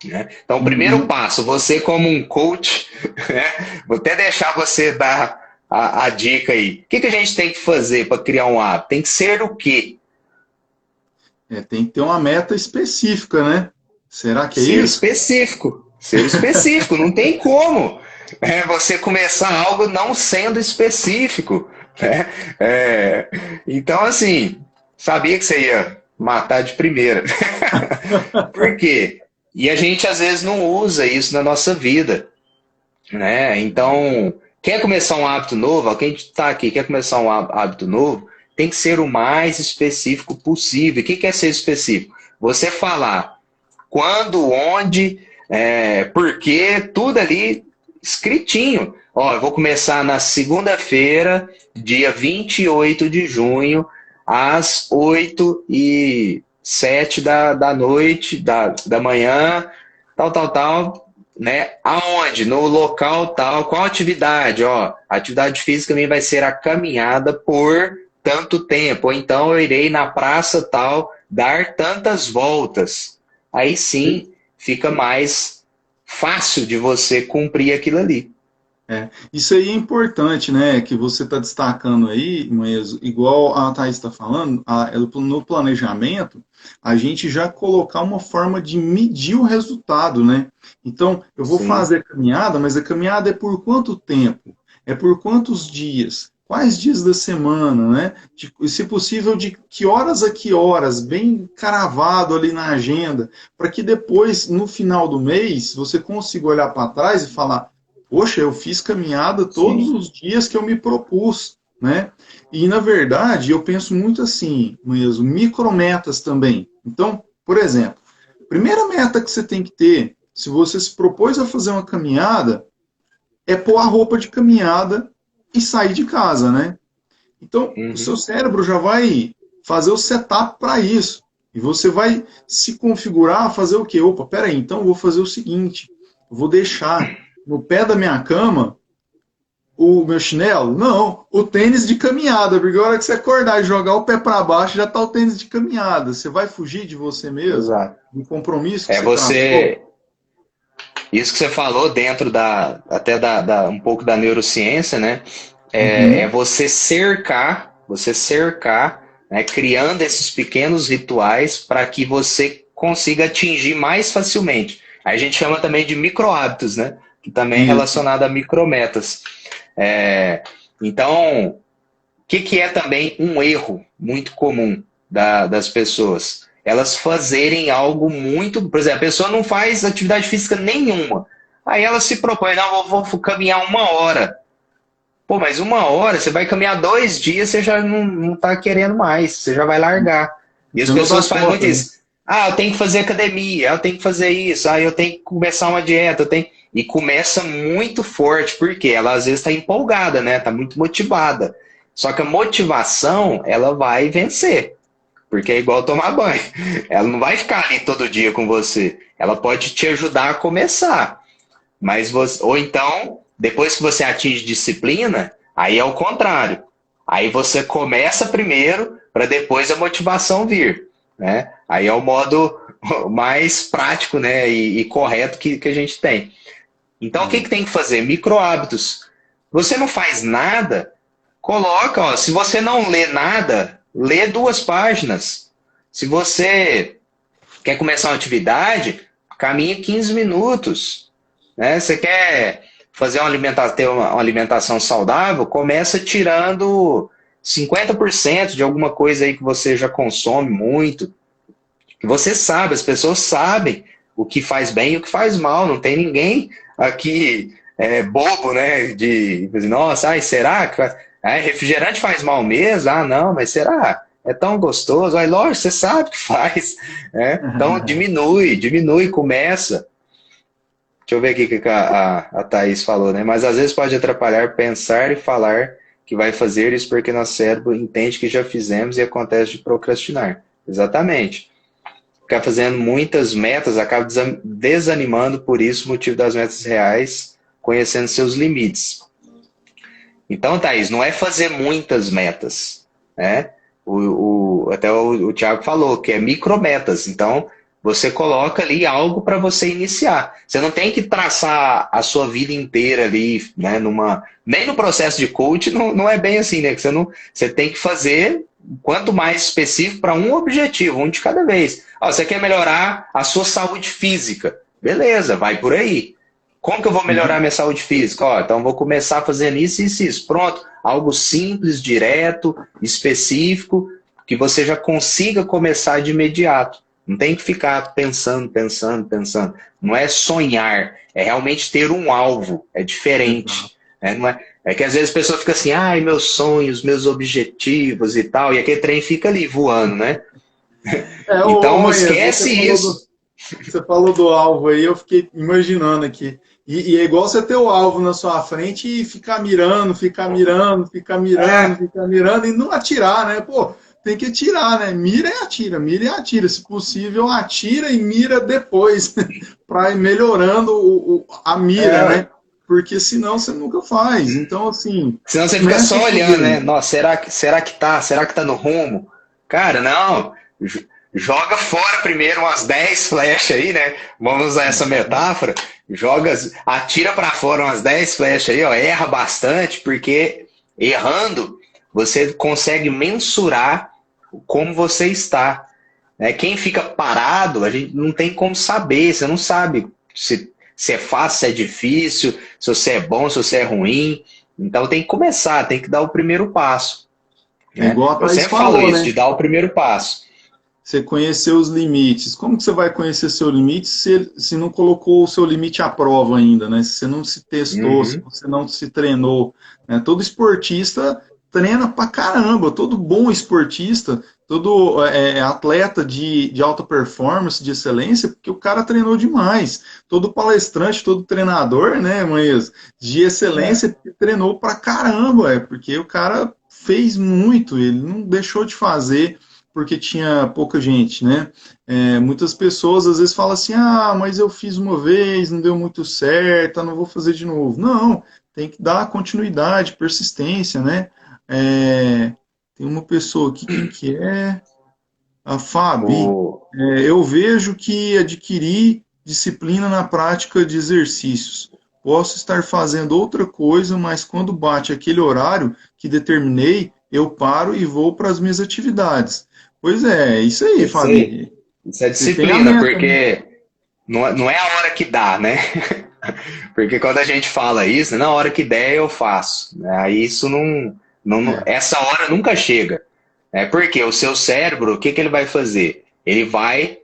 Né? Então, o primeiro passo, você como um coach, né? Vou até deixar você dar a dica aí. O que a gente tem que fazer para criar um hábito? Tem que ser o quê? Tem que ter uma meta específica, né? Será que é ser isso? Específico. Ser específico, não tem como você começar algo não sendo específico. Né? Então, assim, sabia que você ia matar de primeira. Por quê? E a gente, às vezes, não usa isso na nossa vida. Né? Então, quer começar um hábito novo? Quem está aqui quer começar um hábito novo, tem que ser o mais específico possível. O que é ser específico? Você falar quando, onde, por quê, tudo ali escritinho. Ó, eu vou começar na segunda-feira, dia 28 de junho, às 8h07 da noite, da manhã, tal, né? Aonde? No local tal, qual atividade? Ó, a atividade física também vai ser a caminhada por tanto tempo, ou então eu irei na praça tal, dar tantas voltas. Aí sim, fica mais fácil de você cumprir aquilo ali. Isso aí é importante, né? Que você está destacando aí, mas igual a Thaís está falando, no planejamento, a gente já colocar uma forma de medir o resultado, né? Então, eu vou Sim. fazer a caminhada, mas a caminhada é por quanto tempo? É por quantos dias? Quais dias da semana, né? Se possível, de que horas a que horas, bem cravado ali na agenda, para que depois, no final do mês, você consiga olhar para trás e falar: poxa, eu fiz caminhada todos Sim. os dias que eu me propus, né? E, na verdade, eu penso muito assim mesmo, micrometas também. Então, por exemplo, primeira meta que você tem que ter, se você se propôs a fazer uma caminhada, é pôr a roupa de caminhada e sair de casa, né? Então, o seu cérebro já vai fazer o setup para isso. E você vai se configurar a fazer o quê? Opa, peraí, então eu vou fazer o seguinte, eu vou deixar no pé da minha cama o meu chinelo? Não, o tênis de caminhada, porque a hora que você acordar e jogar o pé para baixo, já está o tênis de caminhada. Você vai fugir de você mesmo, Exato. do compromisso que É você traçou? Isso que você falou dentro até um pouco da neurociência, né? É Uhum. você cercar, né? Criando esses pequenos rituais para que você consiga atingir mais facilmente. Aí a gente chama também de micro hábitos, né? Que também é Isso. relacionado a micrometas. Então, o que é também um erro muito comum das pessoas? Elas fazerem algo muito... Por exemplo, a pessoa não faz atividade física nenhuma. Aí ela se propõe, não, eu vou caminhar 1 hora. Pô, mas 1 hora, você vai caminhar 2 dias, você já não tá querendo mais, você já vai largar. E as Já não dá pessoas fazem muito conta, né? isso. Ah, eu tenho que fazer academia, eu tenho que fazer isso, eu tenho que começar uma dieta, eu tenho... E começa muito forte, porque ela às vezes está empolgada, né? Está muito motivada. Só que a motivação, ela vai vencer. Porque é igual tomar banho. Ela não vai ficar ali todo dia com você. Ela pode te ajudar a começar. Mas ou então, depois que você atinge disciplina, aí é o contrário. Aí você começa primeiro para depois a motivação vir. Né? Aí é o modo mais prático, né? e correto que a gente tem. Então, o que tem que fazer? Micro hábitos. Você não faz nada, coloca, ó, se você não lê nada, lê 2 páginas. Se você quer começar uma atividade, caminha 15 minutos. Né? Você quer fazer ter uma alimentação saudável, começa tirando 50% de alguma coisa aí que você já consome muito. Você sabe, as pessoas sabem o que faz bem e o que faz mal. Não tem ninguém aqui bobo, né? De nossa, será que refrigerante faz mal mesmo? Ah, não, mas será? é tão gostoso. Aí, lógico, você sabe que faz. Né? Então, diminui, começa. Deixa eu ver aqui o que a Thaís falou, né? Mas às vezes pode atrapalhar pensar e falar que vai fazer isso porque nosso cérebro entende que já fizemos e acontece de procrastinar. Exatamente. Ficar fazendo muitas metas acaba desanimando, por isso o motivo das metas reais, conhecendo seus limites. Então, Thaís, não é fazer muitas metas, né? Até o Thiago falou que é micrometas. Então, você coloca ali algo para você iniciar. Você não tem que traçar a sua vida inteira ali, né? Nem no processo de coach não é bem assim, né? Você tem que fazer quanto mais específico para um objetivo, um de cada vez. Ó, você quer melhorar a sua saúde física? Beleza, vai por aí. Como que eu vou melhorar minha saúde física? Ó, então vou começar fazendo isso e isso. Pronto, algo simples, direto, específico, que você já consiga começar de imediato. Não tem que ficar pensando. Não é sonhar, é realmente ter um alvo. É diferente. Né? Não é que às vezes a pessoa fica assim, ai, meus sonhos, meus objetivos e tal, e aquele trem fica ali voando, né? Então esquece isso. Você falou do alvo aí, eu fiquei imaginando aqui. E é igual você ter o alvo na sua frente e ficar mirando e não atirar, né? Pô, tem que atirar, né? Mira e atira. Se possível, atira e mira depois, para ir melhorando a mira, né? Porque senão você nunca faz. Então, assim. Senão você fica só olhando, né? Nossa, será que tá no rumo? Cara, não. Joga fora primeiro umas 10 flechas aí, né? Vamos usar essa metáfora. Atira para fora umas 10 flechas aí, ó. Erra bastante, porque errando, você consegue mensurar como você está. Quem fica parado, a gente não tem como saber. Você não sabe se é fácil, se é difícil, se você é bom, se você é ruim. Então tem que começar, tem que dar o primeiro passo. É igual a Thaís Eu sempre falou, falo isso, né? de dar o primeiro passo. Você conhecer os limites. Como que você vai conhecer seu limite se não colocou o seu limite à prova ainda, né? Se você não se testou, se você não se treinou. Né? Todo esportista treina pra caramba. Todo bom esportista, todo atleta de alta performance, de excelência, porque o cara treinou demais. Todo palestrante, todo treinador, né, Manhãs, de excelência, treinou pra caramba, porque o cara fez muito, ele não deixou de fazer porque tinha pouca gente, né? Muitas pessoas às vezes falam assim, mas eu fiz uma vez, não deu muito certo, não vou fazer de novo. Não, tem que dar continuidade, persistência, né? Tem uma pessoa aqui, quem que é? A Fabi. Eu vejo que adquirir disciplina na prática de exercícios. Posso estar fazendo outra coisa, mas quando bate aquele horário que determinei, eu paro e vou para as minhas atividades. Pois é isso aí, Fabi. Isso é disciplina, porque não é a hora que dá, né? Porque quando a gente fala isso, na hora que der eu faço. Aí isso essa hora nunca chega. Porque o seu cérebro, o que ele vai fazer? Ele vai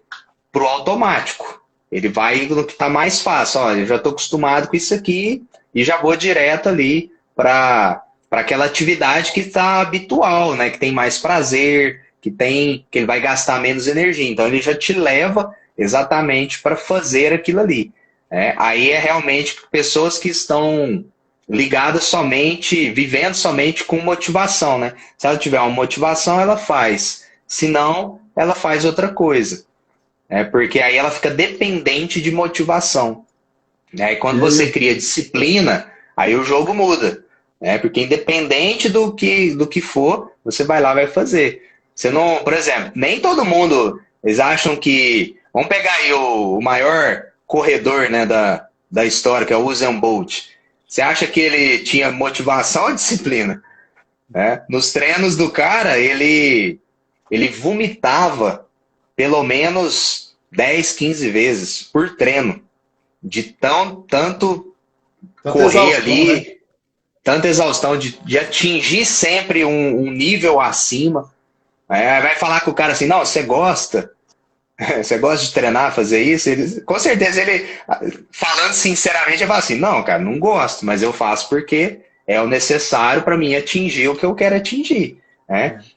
pro automático. Ele vai no que está mais fácil. Olha, eu já estou acostumado com isso aqui e já vou direto ali para aquela atividade que está habitual, né? Que tem mais prazer, que ele vai gastar menos energia. Então ele já te leva exatamente para fazer aquilo ali. Aí é realmente pessoas que estão ligadas somente, vivendo somente com motivação, né? Se ela tiver uma motivação, ela faz. Se não, ela faz outra coisa. Porque aí ela fica dependente de motivação. E quando você cria disciplina, aí o jogo muda. Porque independente do que for, você vai lá e vai fazer. Você não, por exemplo, nem todo mundo, eles acham que... Vamos pegar aí o maior corredor, né, da história, que é o Usain Bolt. Você acha que ele tinha motivação ou disciplina? Nos treinos do cara, ele vomitava pelo menos 10, 15 vezes por treino. De tanto correr exaustão, ali, né? Tanta exaustão, de atingir sempre um nível acima. Vai falar com o cara assim, não, você gosta de treinar, fazer isso? Com certeza ele, falando sinceramente, ele fala assim, não, cara, não gosto, mas eu faço porque é o necessário para mim atingir o que eu quero atingir.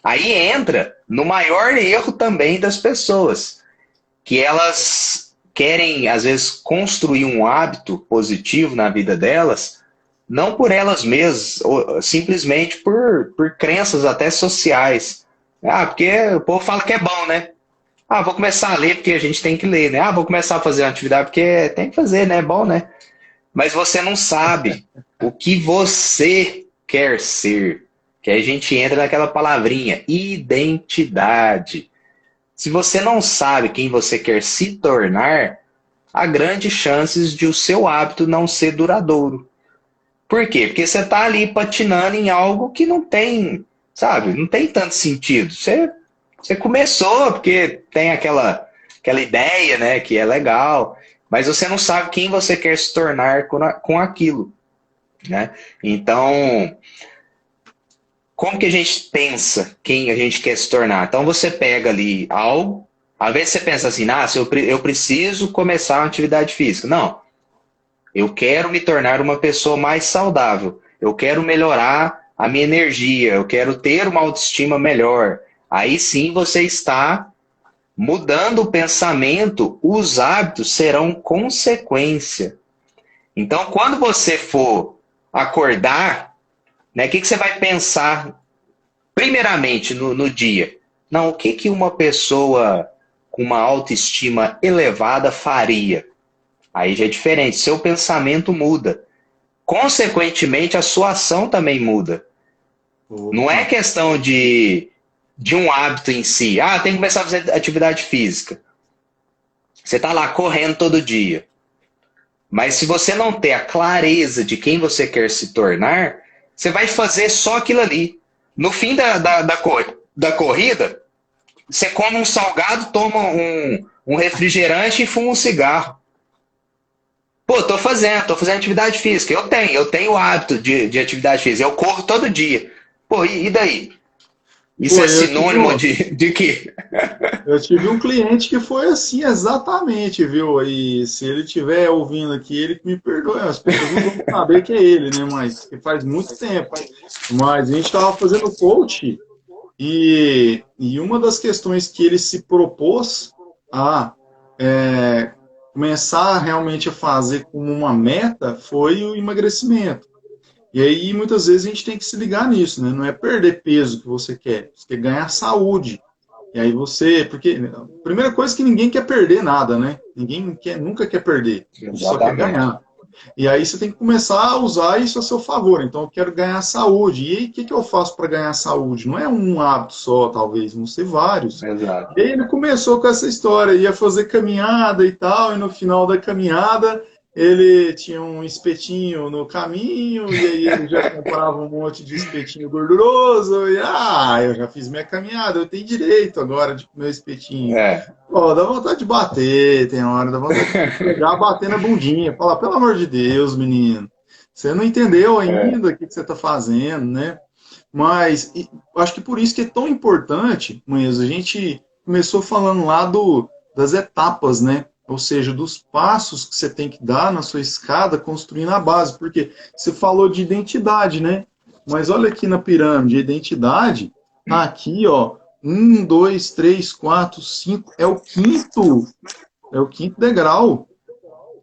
Aí entra no maior erro também das pessoas, que elas querem, às vezes, construir um hábito positivo na vida delas, não por elas mesmas, ou simplesmente por crenças até sociais. Ah, porque o povo fala que é bom, né? Ah, vou começar a ler porque a gente tem que ler, né? Ah, vou começar a fazer uma atividade porque tem que fazer, né? É bom, né? Mas você não sabe o que você quer ser. Que aí a gente entra naquela palavrinha, identidade. Se você não sabe quem você quer se tornar, há grandes chances de o seu hábito não ser duradouro. Por quê? Porque você está ali patinando em algo que não tem, sabe, não tem tanto sentido. Você começou porque tem aquela ideia, né, que é legal, mas você não sabe quem você quer se tornar com aquilo, né? Então, como que a gente pensa quem a gente quer se tornar? Então você pega ali algo, às vezes você pensa assim, se eu preciso começar uma atividade física. Não, eu quero me tornar uma pessoa mais saudável, eu quero melhorar a minha energia, eu quero ter uma autoestima melhor. Aí sim você está mudando o pensamento, os hábitos serão consequência. Então quando você for acordar, né, o que você vai pensar primeiramente no dia? Não, o que uma pessoa com uma autoestima elevada faria? Aí já é diferente, seu pensamento muda. Consequentemente, a sua ação também muda. Opa. Não é questão de um hábito em si. Ah, tem que começar a fazer atividade física. Você está lá correndo todo dia. Mas se você não ter a clareza de quem você quer se tornar, você vai fazer só aquilo ali. No fim da corrida, você come um salgado, toma um refrigerante e fuma um cigarro. Pô, tô fazendo atividade física. Eu tenho o hábito de atividade física. Eu corro todo dia. Pô, e daí? Isso Pô, é sinônimo de quê? eu tive um cliente que foi assim exatamente, viu? E se ele estiver ouvindo aqui, ele que me perdoe. As pessoas não vão saber que é ele, né? Mas que faz muito tempo. Mas a gente estava fazendo coach e uma das questões que ele se propôs a começar realmente a fazer como uma meta foi o emagrecimento. E aí, muitas vezes, a gente tem que se ligar nisso, né? Não é perder peso que você quer ganhar saúde. E aí porque a primeira coisa é que ninguém quer perder nada, né? Nunca quer perder, só quer ganhar. E aí você tem que começar a usar isso a seu favor. Então, eu quero ganhar saúde. E aí, o que eu faço para ganhar saúde? Não é um hábito só, talvez, vão ser vários. Exato. E aí ele começou com essa história, ia fazer caminhada e tal, e no final da caminhada ele tinha um espetinho no caminho, e aí ele já comprava um monte de espetinho gorduroso, e eu já fiz minha caminhada, eu tenho direito agora de comer espetinho. Pô, dá vontade de bater, tem hora, dá vontade de pegar, bater na bundinha, falar, pelo amor de Deus, menino, você não entendeu ainda o que você está fazendo, né? Mas acho que por isso que é tão importante, Manhãs, a gente começou falando lá das etapas, né? Ou seja, dos passos que você tem que dar na sua escada construindo a base. Porque você falou de identidade, né? Mas olha aqui na pirâmide, a identidade tá aqui, ó. 1, 2, 3, 4, 5. É o quinto degrau.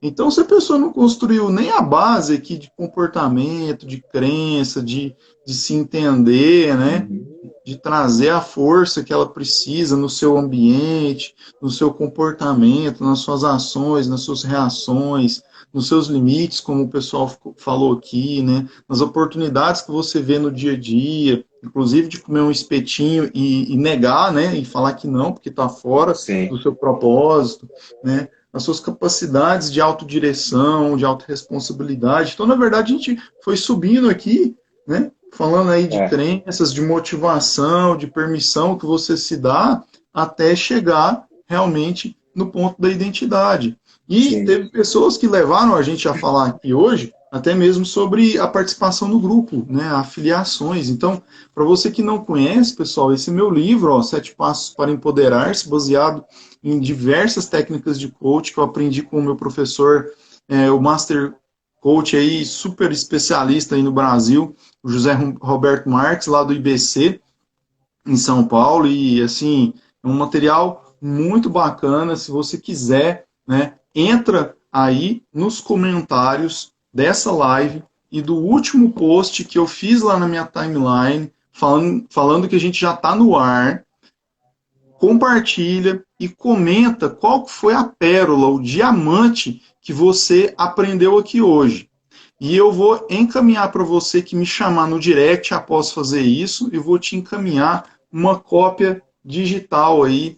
Então, se a pessoa não construiu nem a base aqui de comportamento, de crença, de se entender, né? De trazer a força que ela precisa no seu ambiente, no seu comportamento, nas suas ações, nas suas reações, nos seus limites, como o pessoal falou aqui, né? Nas oportunidades que você vê no dia a dia, inclusive de comer um espetinho e negar, né? E falar que não, porque está fora do seu propósito, né? As suas capacidades de autodireção, de autorresponsabilidade. Então, na verdade, a gente foi subindo aqui, né? Falando aí de crenças, de motivação, de permissão que você se dá até chegar realmente no ponto da identidade. E teve pessoas que levaram a gente a falar aqui hoje, até mesmo sobre a participação no grupo, né? Afiliações. Então, para você que não conhece, pessoal, esse meu livro, ó, 7 Passos para Empoderar-se, baseado em diversas técnicas de coach que eu aprendi com o meu professor, o Master Coach aí, super especialista aí no Brasil, o José Roberto Marques, lá do IBC. em São Paulo, e assim, é um material muito bacana. Se você quiser, né, entra aí nos comentários dessa live e do último post que eu fiz lá na minha timeline, falando que a gente já está no ar. Compartilha e comenta qual foi a pérola, o diamante que você aprendeu aqui hoje. E eu vou encaminhar para você que me chamar no direct após fazer isso, e vou te encaminhar uma cópia digital aí,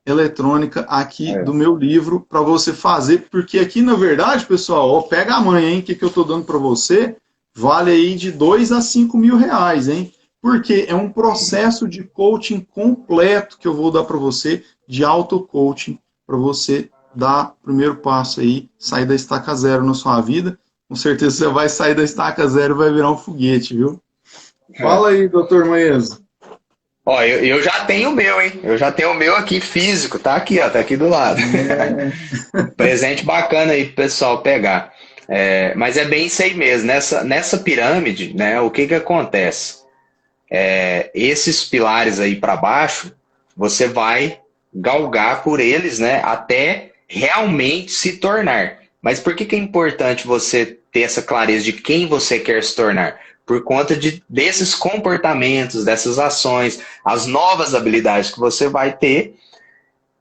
eletrônica, aqui do meu livro, para você fazer, porque aqui, na verdade, pessoal, ó, pega a manha, hein, que eu estou dando para você, vale aí de 2 a 5 mil reais, hein? Porque é um processo de coaching completo que eu vou dar para você, de auto-coaching, para você dar o primeiro passo aí, sair da estaca zero na sua vida. Com certeza você vai sair da estaca zero e vai virar um foguete, viu? Fala aí, doutor Maenzo. Ó, eu já tenho o meu, hein? Eu já tenho o meu aqui físico, tá aqui, ó, tá aqui do lado. Presente bacana aí pro pessoal pegar. Mas é bem isso aí mesmo. Nessa pirâmide, né, o que que acontece? Esses pilares aí para baixo, você vai galgar por eles, né, até realmente se tornar. Mas por que que é importante você ter essa clareza de quem você quer se tornar? Por conta desses comportamentos, dessas ações, as novas habilidades que você vai ter,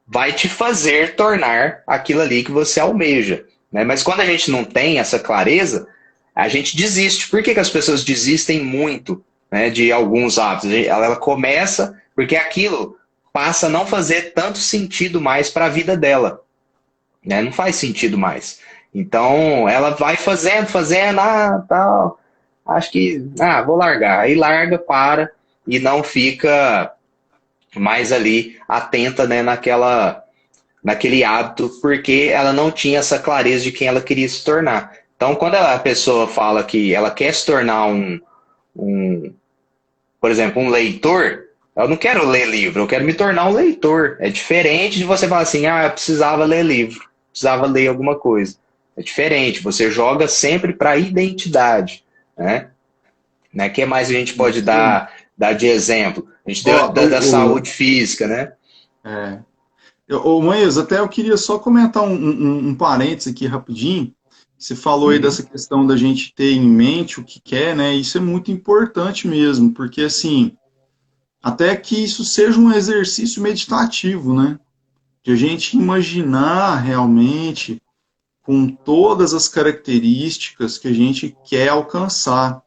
vai te fazer tornar aquilo ali que você almeja, né? Mas quando a gente não tem essa clareza, a gente desiste. Por que que as pessoas desistem muito, né, de alguns hábitos? Ela começa porque aquilo passa a não fazer tanto sentido mais para a vida dela, né? Não faz sentido mais. Então, ela vai fazendo, tal, acho que, vou largar. Aí larga, para, e não fica mais ali atenta, né, naquele hábito, porque ela não tinha essa clareza de quem ela queria se tornar. Então, quando a pessoa fala que ela quer se tornar por exemplo, um leitor, eu não quero ler livro, eu quero me tornar um leitor. É diferente de você falar assim, eu precisava ler livro, precisava ler alguma coisa. É diferente, você joga sempre para a identidade, né? O que mais a gente pode dar de exemplo? A gente deu da saúde física, né? Ô, Manhas, até eu queria só comentar um parênteses aqui rapidinho. Você falou aí dessa questão da gente ter em mente o que quer, né? Isso é muito importante mesmo, porque assim, até que isso seja um exercício meditativo, né? De a gente imaginar realmente com todas as características que a gente quer alcançar.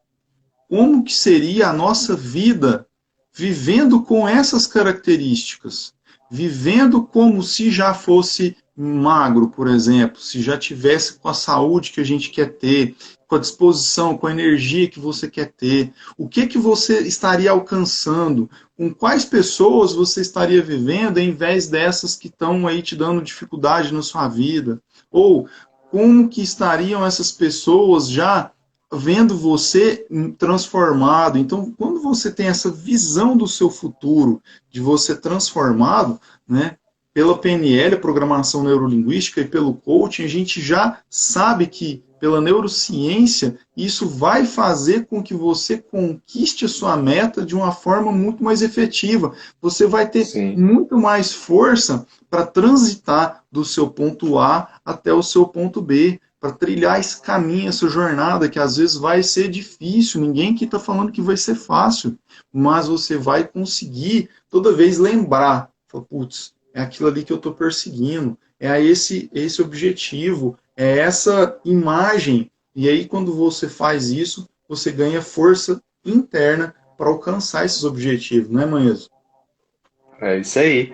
Como que seria a nossa vida vivendo com essas características? Vivendo como se já fosse magro, por exemplo, se já tivesse com a saúde que a gente quer ter, com a disposição, com a energia que você quer ter, o que que você estaria alcançando, com quais pessoas você estaria vivendo em vez dessas que estão aí te dando dificuldade na sua vida, ou como que estariam essas pessoas já vendo você transformado. Então, quando você tem essa visão do seu futuro, de você transformado, né, pela PNL, a programação neurolinguística, e pelo coaching, a gente já sabe que, pela neurociência, isso vai fazer com que você conquiste a sua meta de uma forma muito mais efetiva. Você vai ter muito mais força para transitar do seu ponto A até o seu ponto B, para trilhar esse caminho, essa jornada, que às vezes vai ser difícil, ninguém aqui está falando que vai ser fácil, mas você vai conseguir toda vez lembrar, putz, é aquilo ali que eu estou perseguindo, é esse objetivo, é essa imagem, e aí quando você faz isso, você ganha força interna para alcançar esses objetivos, não é, Manheso? É isso aí.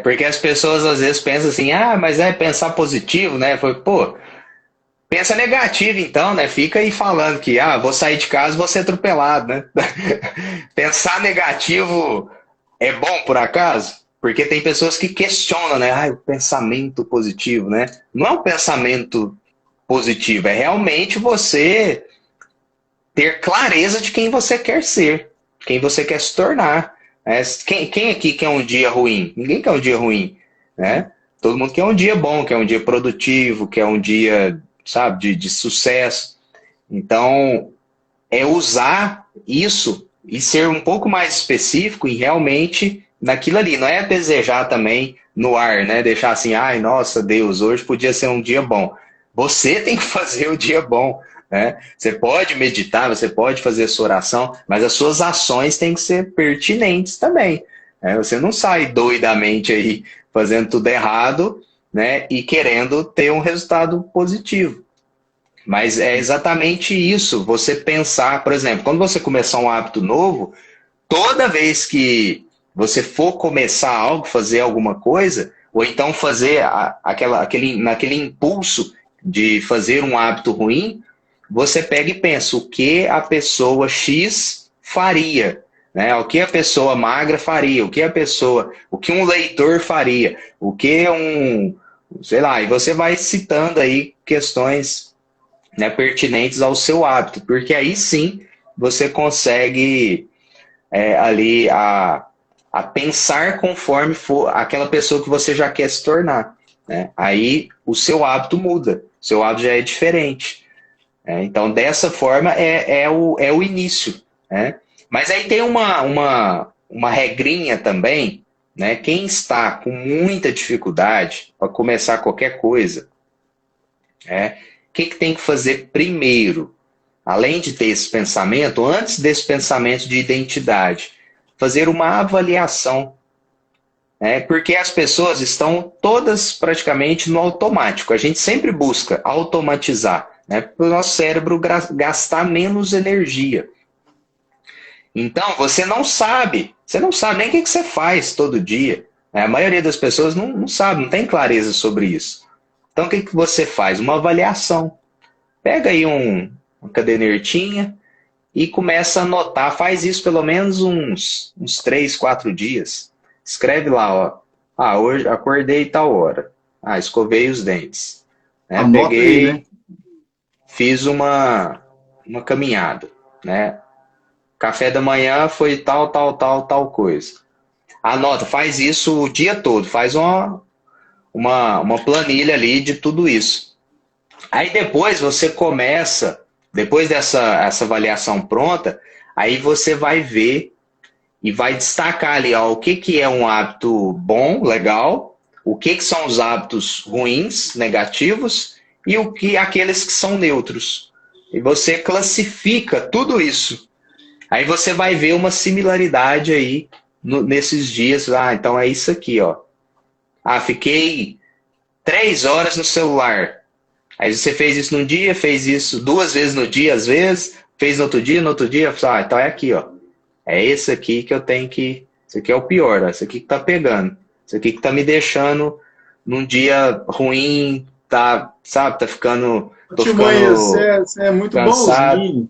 Porque as pessoas às vezes pensam assim, mas é pensar positivo, né? Pô, pensa negativo então, né? Fica aí falando que, vou sair de casa e vou ser atropelado, né? Pensar negativo é bom por acaso? Porque tem pessoas que questionam, né? O pensamento positivo, né? Não é um pensamento positivo, é realmente você ter clareza de quem você quer ser, quem você quer se tornar. Quem aqui quer um dia ruim? Ninguém quer um dia ruim, né? Todo mundo quer um dia bom, quer um dia produtivo, quer um dia, sabe, de sucesso. Então, é usar isso e ser um pouco mais específico e realmente naquilo ali. Não é desejar também no ar, né? Deixar assim, ai, nossa, Deus, hoje podia ser um dia bom. Você tem que fazer o dia bom, né? Você pode meditar, você pode fazer a sua oração, mas as suas ações têm que ser pertinentes também. Né? Você não sai doidamente aí fazendo tudo errado, né? E querendo ter um resultado positivo. Mas é exatamente isso, você pensar, por exemplo, quando você começar um hábito novo, toda vez que você for começar algo, fazer alguma coisa, ou então fazer naquele impulso de fazer um hábito ruim, você pega e pensa o que a pessoa X faria, né? O que a pessoa magra faria, o que um leitor faria, o que sei lá, e você vai citando aí questões, né, pertinentes ao seu hábito, porque aí sim você consegue ali a pensar conforme for aquela pessoa que você já quer se tornar. Né? Aí o seu hábito muda, o seu hábito já é diferente. Então, dessa forma, é o início. Né? Mas aí tem uma regrinha também, né? Quem está com muita dificuldade para começar qualquer coisa, o que tem que fazer primeiro? Além de ter esse pensamento, antes desse pensamento de identidade, fazer uma avaliação. Porque as pessoas estão todas praticamente no automático. A gente sempre busca automatizar, né, para o nosso cérebro gastar menos energia. Então, você não sabe nem o que você faz todo dia. A maioria das pessoas não sabe, não tem clareza sobre isso. Então, o que você faz? Uma avaliação. Pega aí uma cadernetinha e começa a anotar. Faz isso pelo menos uns 3, 4 dias. Escreve lá, ó. Hoje acordei tal hora. Escovei os dentes. Anota Peguei, aí, né? fiz uma caminhada. Né? Café da manhã foi tal coisa. Anota, faz isso o dia todo. Faz uma planilha ali de tudo isso. Aí depois você começa, depois essa avaliação pronta, aí você vai ver e vai destacar ali o que é um hábito bom, legal, o que são os hábitos ruins, negativos, e aqueles que são neutros. E você classifica tudo isso. Aí você vai ver uma similaridade aí nesses dias. Então é isso aqui, ó. Fiquei 3 horas no celular. Aí você fez isso num dia, fez isso 2 vezes no dia, às vezes, fez no outro dia, então é aqui, ó. É esse aqui que eu tenho que... Esse aqui é o pior, ó. Esse aqui que tá pegando. Esse aqui que tá me deixando num dia ruim, sabe, tô Timonha, ficando você é muito cansado. bonzinho.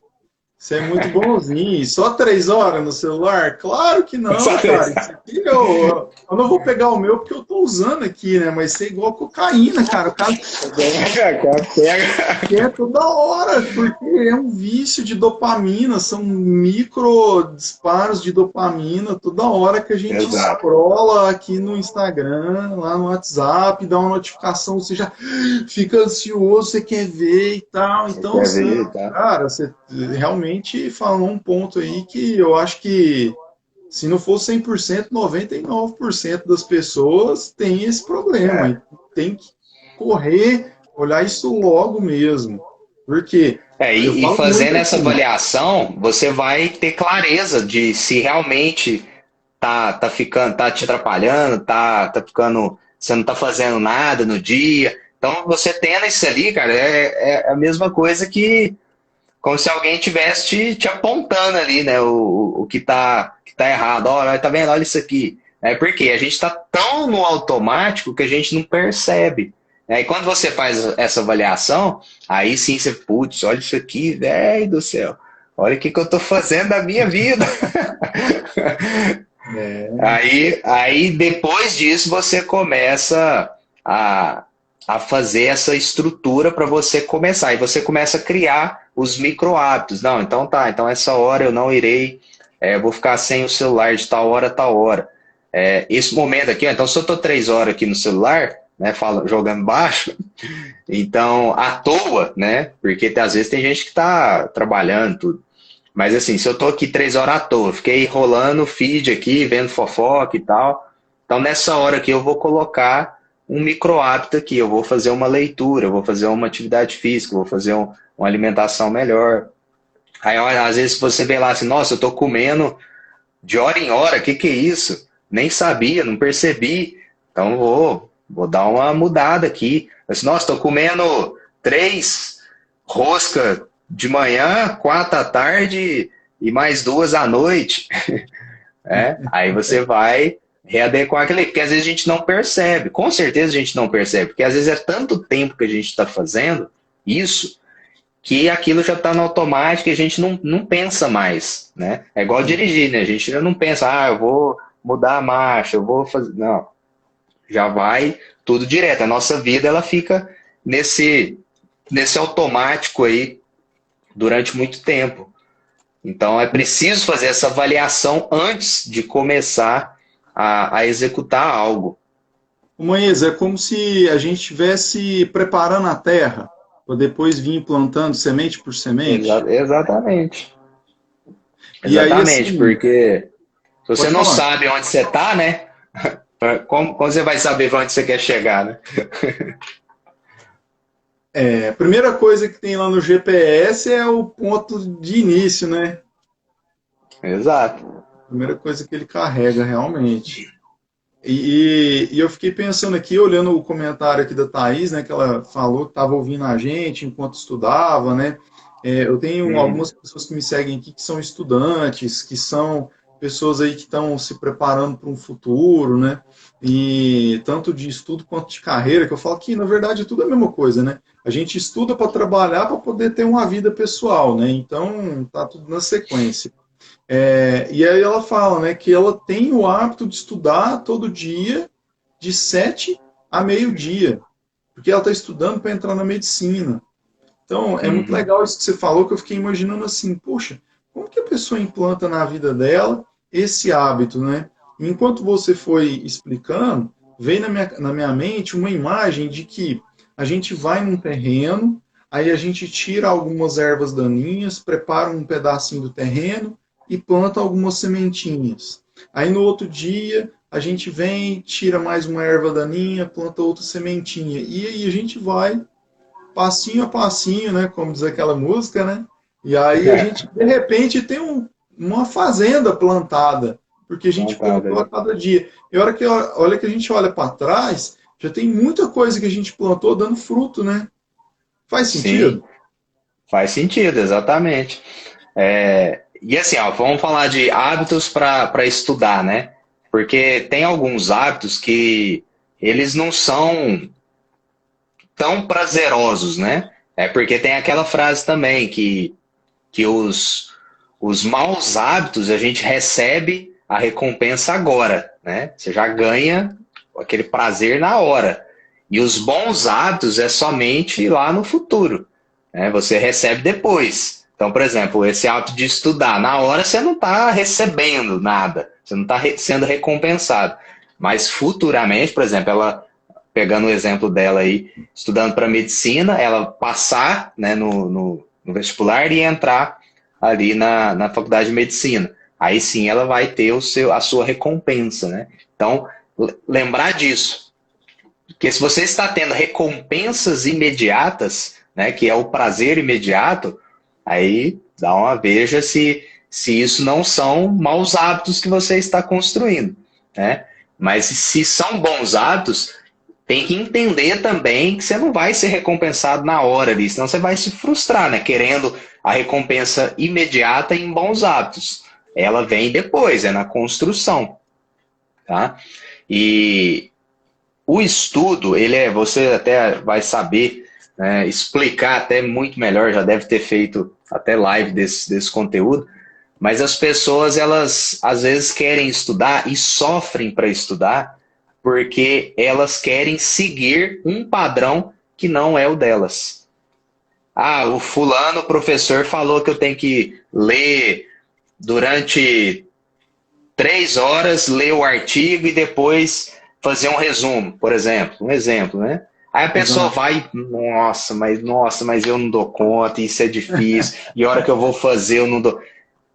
Você é muito bonzinho. Só 3 horas no celular? Claro que não, cara. Isso aqui eu não vou pegar o meu porque eu tô usando aqui, né? Mas isso é igual cocaína, cara. O cara quer toda hora, porque é um vício de dopamina, são micro disparos de dopamina toda hora que a gente Exato. scrolla aqui no Instagram, lá no WhatsApp, dá uma notificação, você já fica ansioso, você quer ver e tal. Então, Quer ver, tá? cara, você realmente falou um ponto aí que eu acho que se não for 100%, 99% das pessoas tem esse problema. E tem que correr, olhar isso logo mesmo. Porque eu E falo muito fazendo essa assim, avaliação, você vai ter clareza de se realmente tá ficando, tá te atrapalhando, tá ficando, você não tá fazendo nada no dia. Então, você tendo isso ali, cara, é a mesma coisa que como se alguém tivesse te apontando ali, né, o que tá errado. Olha, tá vendo? Olha isso aqui. Porque a gente tá tão no automático que a gente não percebe. E quando você faz essa avaliação, aí sim você, putz, olha isso aqui, velho do céu. Olha o que eu tô fazendo da minha vida. Aí, depois disso, você começa a fazer essa estrutura para você começar. E você começa a criar os micro hábitos. Não, então tá, então essa hora eu não irei, eu vou ficar sem o celular de tal hora a tal hora. Esse momento aqui, então se eu estou 3 horas aqui no celular, né, jogando baixo, então à toa, né, porque às vezes tem gente que está trabalhando, tudo. Mas assim, se eu tô aqui 3 horas à toa, fiquei rolando o feed aqui, vendo fofoca e tal. Então nessa hora aqui eu vou colocar um micro hábito aqui, eu vou fazer uma leitura, eu vou fazer uma atividade física, eu vou fazer uma alimentação melhor. Aí às vezes você vê lá assim, nossa, eu tô comendo de hora em hora, que é isso? Nem sabia, não percebi. Então vou dar uma mudada aqui. Assim, nossa, tô comendo 3 roscas de manhã, 4 à tarde e mais 2 à noite. Aí você vai readequar aquele, porque às vezes a gente não percebe, com certeza a gente não percebe, porque às vezes é tanto tempo que a gente está fazendo isso, que aquilo já está no automático e a gente não pensa mais, né? É igual dirigir, né? A gente já não pensa, eu vou mudar a marcha, eu vou fazer... Não, já vai tudo direto. A nossa vida, ela fica nesse automático aí durante muito tempo. Então, é preciso fazer essa avaliação antes de começar a executar algo. Moisés, é como se a gente estivesse preparando a terra para depois vir plantando semente por semente. Exatamente. E aí, Exatamente, assim, porque se você pode não falar. sabe onde você está, né? Como você vai saber onde você quer chegar, né? A primeira coisa que tem lá no GPS é o ponto de início, né? Exato. Primeira coisa que ele carrega realmente. E eu fiquei pensando aqui, olhando o comentário aqui da Thaís, né, que ela falou que estava ouvindo a gente enquanto estudava, né? Eu tenho algumas pessoas que me seguem aqui que são estudantes, que são pessoas aí que estão se preparando para um futuro, né? E tanto de estudo quanto de carreira, que eu falo que, na verdade, tudo é a mesma coisa, né? A gente estuda para trabalhar, para poder ter uma vida pessoal, né? Então, tá tudo na sequência. E aí ela fala, né, que ela tem o hábito de estudar todo dia, de 7 a meio-dia, porque ela está estudando para entrar na medicina. Então, é muito legal isso que você falou, que eu fiquei imaginando assim, poxa, como que a pessoa implanta na vida dela esse hábito, né? E enquanto você foi explicando, veio na minha mente uma imagem de que a gente vai num terreno, aí a gente tira algumas ervas daninhas, prepara um pedacinho do terreno, e planta algumas sementinhas. Aí no outro dia a gente vem, tira mais uma erva daninha, planta outra sementinha. E aí a gente vai passinho a passinho, né? Como diz aquela música, né? E aí a gente, de repente, tem uma fazenda plantada, porque a gente plantou a cada dia. E olha que a gente olha para trás, já tem muita coisa que a gente plantou dando fruto, né? Faz Sim, sentido? faz sentido, exatamente. E assim, ó, vamos falar de hábitos para estudar, né? Porque tem alguns hábitos que eles não são tão prazerosos, né? É porque tem aquela frase também que os maus hábitos a gente recebe a recompensa agora, né? Você já ganha aquele prazer na hora. E os bons hábitos é somente lá no futuro, né? Você recebe depois. Então, por exemplo, esse hábito de estudar, na hora você não está recebendo nada, você não está sendo recompensado. Mas futuramente, por exemplo, ela, pegando o exemplo dela aí, estudando para medicina, ela passar, né, no vestibular e entrar ali na faculdade de medicina. Aí sim ela vai ter a sua recompensa, né? Então, lembrar disso. Porque se você está tendo recompensas imediatas, né, que é o prazer imediato, aí dá uma veja se isso não são maus hábitos que você está construindo, né? Mas se são bons hábitos, tem que entender também que você não vai ser recompensado na hora ali, senão você vai se frustrar, né? Querendo a recompensa imediata em bons hábitos. Ela vem depois, é na construção, tá? E o estudo, você até vai saber, né, explicar até muito melhor, já deve ter feito até live desse conteúdo, mas as pessoas, elas às vezes querem estudar e sofrem para estudar porque elas querem seguir um padrão que não é o delas. O fulano, o professor, falou que eu tenho que ler durante 3 horas, ler o artigo e depois fazer um resumo, por exemplo. Um exemplo, né? Aí a pessoa Exato. vai, nossa, mas eu não dou conta, isso é difícil, e a hora que eu vou fazer eu não dou.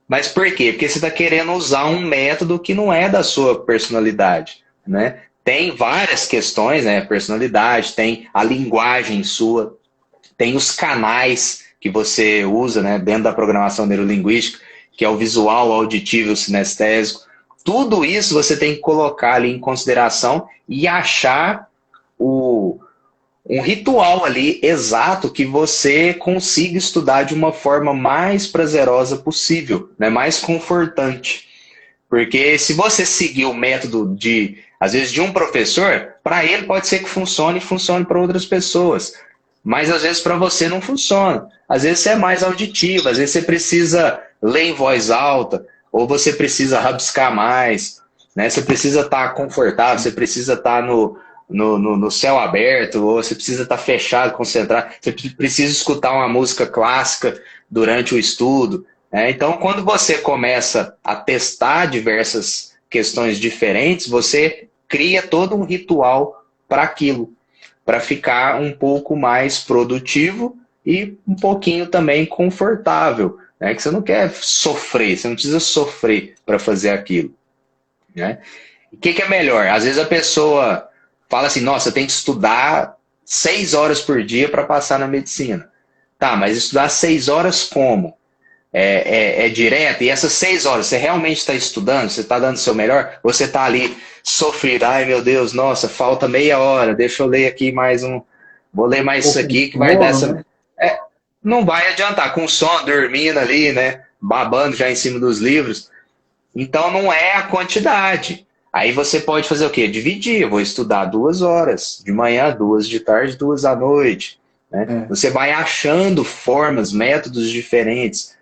Mas por quê? Porque você está querendo usar um método que não é da sua personalidade, né? Tem várias questões, né? Personalidade, tem a linguagem sua, tem os canais que você usa, né? Dentro da programação neurolinguística, que é o visual, o auditivo e o sinestésico. Tudo isso você tem que colocar ali em consideração e achar o, um ritual ali exato que você consiga estudar de uma forma mais prazerosa possível, né? Mais confortante. Porque se você seguir o método de, às vezes, de um professor, para ele pode ser que funcione e funcione para outras pessoas. Mas às vezes para você não funciona. Às vezes você é mais auditivo, às vezes você precisa ler em voz alta, ou você precisa rabiscar mais, né? Você precisa estar confortável, você precisa estar no céu aberto, ou você precisa estar fechado, concentrado, você precisa escutar uma música clássica durante o estudo. Né? Então, quando você começa a testar diversas questões diferentes, você cria todo um ritual para aquilo, para ficar um pouco mais produtivo e um pouquinho também confortável. Né? Que você não quer sofrer, você não precisa sofrer para fazer aquilo. Né? O que é melhor? Às vezes a pessoa fala assim, nossa, eu tenho que estudar 6 horas por dia para passar na medicina. Tá, mas estudar 6 horas como? É direto? E essas 6 horas, você realmente está estudando? Você está dando o seu melhor? Você está ali sofrendo, ai meu Deus, nossa, falta meia hora, deixa eu ler aqui mais um, vou ler mais isso aqui que vai dar Sono, essa... né? Não vai adiantar, com sono, dormindo ali, né? Babando já em cima dos livros. Então não é a quantidade. Aí você pode fazer o quê? Dividir. Eu vou estudar 2 horas de manhã, 2 de tarde, 2 à noite. Né? É. Você vai achando formas, métodos diferentes.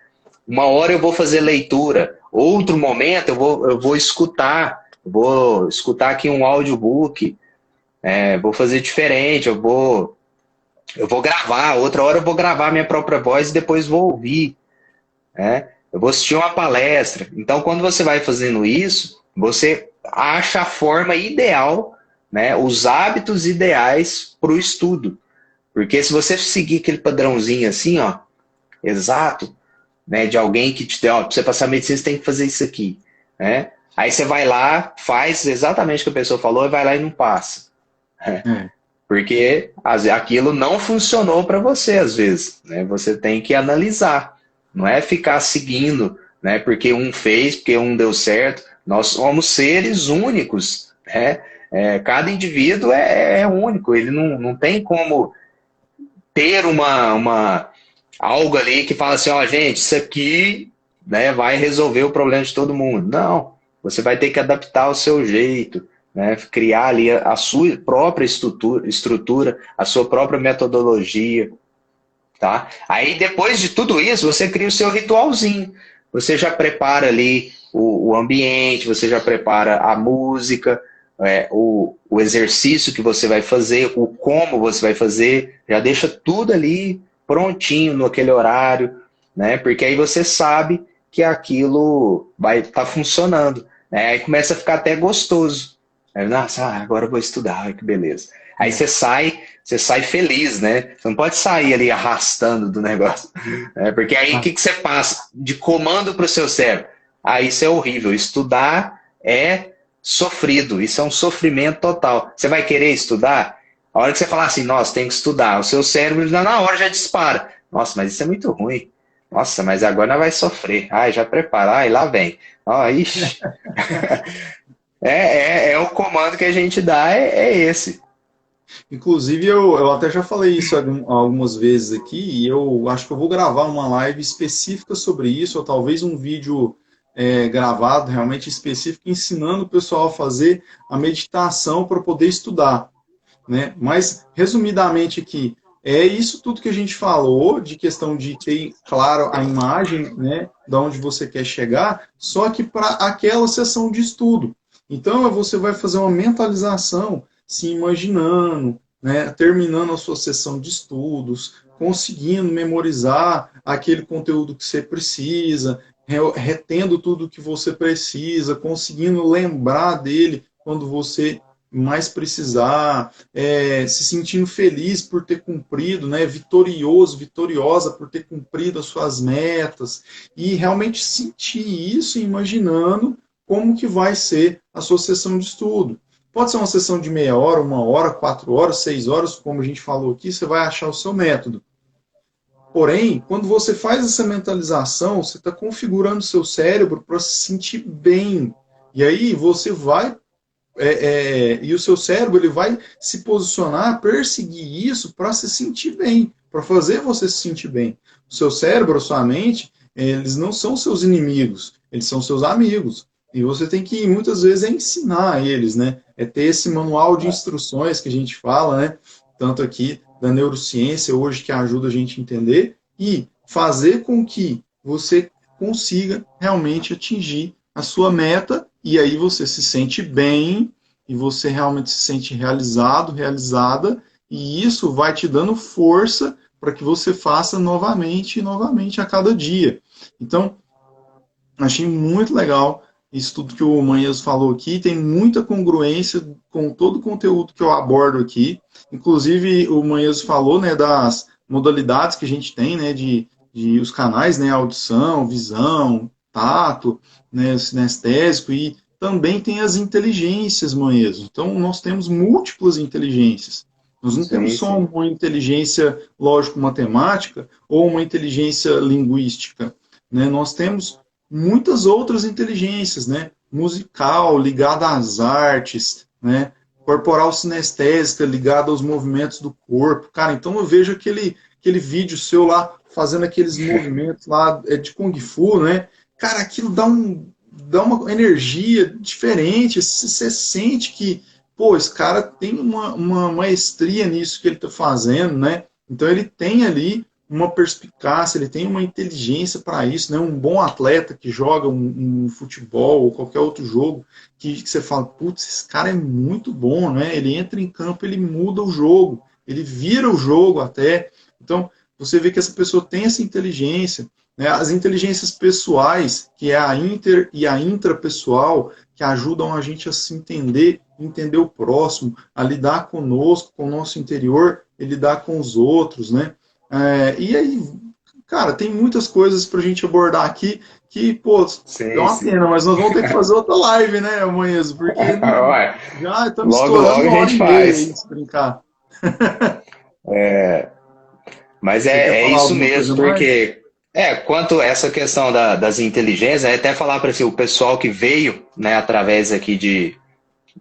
Uma hora eu vou fazer leitura, outro momento eu vou escutar. Vou escutar aqui um audiobook, vou fazer diferente, eu vou gravar, outra hora eu vou gravar minha própria voz e depois vou ouvir. Né? Eu vou assistir uma palestra. Então, quando você vai fazendo isso, você acha a forma ideal, né, os hábitos ideais para o estudo. Porque se você seguir aquele padrãozinho assim, ó, exato, né, de alguém que te deu, ó, para você passar medicina, você tem que fazer isso aqui. Né? Aí você vai lá, faz exatamente o que a pessoa falou e vai lá e não passa. Né? É. Porque aquilo não funcionou para você, às vezes. Né? Você tem que analisar. Não é ficar seguindo, né? Porque um fez, porque um deu certo. Nós somos seres únicos. Né? Cada indivíduo é único. Ele não tem como ter algo ali que fala assim, ó, gente, isso aqui, né, vai resolver o problema de todo mundo. Não. Você vai ter que adaptar o seu jeito. Né, criar ali a sua própria estrutura, a sua própria metodologia, tá? Aí depois de tudo isso, você cria o seu ritualzinho, você já prepara ali o ambiente, você já prepara a música, o exercício que você vai fazer, o como você vai fazer, já deixa tudo ali prontinho naquele horário, né? Porque aí você sabe que aquilo vai estar funcionando, né? Aí começa a ficar até gostoso. Nossa, agora eu vou estudar, ai, que beleza. Aí você sai feliz, né? Você não pode sair ali arrastando do negócio. Né? Porque aí o que você passa de comando para o seu cérebro? Ah, isso é horrível. Estudar é sofrido, isso é um sofrimento total. Você vai querer estudar? A hora que você falar assim, nossa, tem que estudar, o seu cérebro na hora já dispara. Nossa, mas isso é muito ruim. Nossa, mas agora nós vai sofrer. Ai, já prepara, ai, lá vem. Ó, ixi. O comando que a gente dá é esse. Inclusive, eu até já falei isso algumas vezes aqui, e eu acho que eu vou gravar uma live específica sobre isso, ou talvez um vídeo gravado realmente específico, ensinando o pessoal a fazer a meditação para poder estudar. Né? Mas, resumidamente aqui, é isso tudo que a gente falou, de questão de ter, claro, a imagem, né, de onde você quer chegar, só que para aquela sessão de estudo. Então, você vai fazer uma mentalização, se imaginando, né, terminando a sua sessão de estudos, conseguindo memorizar aquele conteúdo que você precisa, retendo tudo que você precisa, conseguindo lembrar dele quando você mais precisar, se sentindo feliz por ter cumprido, né, vitorioso, vitoriosa por ter cumprido as suas metas, e realmente sentir isso imaginando como que vai ser a sua sessão de estudo. Pode ser uma sessão de meia hora, 1 hora, 4 horas, 6 horas, como a gente falou aqui, você vai achar o seu método. Porém, quando você faz essa mentalização, você está configurando o seu cérebro para se sentir bem. E aí você vai e o seu cérebro ele vai se posicionar, perseguir isso para se sentir bem, para fazer você se sentir bem. O seu cérebro, a sua mente, eles não são seus inimigos, eles são seus amigos. E você tem que, muitas vezes, ensinar eles, né? É ter esse manual de instruções que a gente fala, né? Tanto aqui da neurociência hoje que ajuda a gente a entender e fazer com que você consiga realmente atingir a sua meta e aí você se sente bem e você realmente se sente realizado, realizada, e isso vai te dando força para que você faça novamente e novamente a cada dia. Então, achei muito legal isso tudo que o Manhãs falou aqui, tem muita congruência com todo o conteúdo que eu abordo aqui. Inclusive, o Manhãs falou, né, das modalidades que a gente tem, né, de os canais, né, audição, visão, tato, né, sinestésico, e também tem as inteligências, Manhãs. Então, nós temos múltiplas inteligências. Nós não temos Sim, só sim. uma inteligência lógico-matemática ou uma inteligência linguística, né? Nós temos muitas outras inteligências, né? Musical, ligada às artes, né? Corporal sinestésica, ligada aos movimentos do corpo. Cara, então eu vejo aquele vídeo seu lá, fazendo aqueles movimentos lá de Kung Fu, né? Cara, aquilo dá uma energia diferente, você sente que, pô, esse cara tem uma maestria nisso que ele está fazendo, né? Então ele tem ali uma perspicácia, ele tem uma inteligência para isso, né? Um bom atleta que joga um futebol ou qualquer outro jogo, que você fala, putz, esse cara é muito bom, né? Ele entra em campo, ele muda o jogo, ele vira o jogo até. Então, você vê que essa pessoa tem essa inteligência, né? As inteligências pessoais, que é a inter e a intrapessoal, que ajudam a gente a se entender, entender o próximo, a lidar conosco, com o nosso interior, e lidar com os outros, né? E aí, cara, tem muitas coisas para a gente abordar aqui que, pô, é Sim, uma sim. pena, mas nós vamos ter que fazer outra live, né, amanhã, porque Ué, já estamos logo, estourando logo a uma hora gente e meia aí, faz. se brincar. Mas Você quer é falar isso alguma coisa mesmo, mais? porque quanto a essa questão das inteligências, até falar para o pessoal que veio, né, através aqui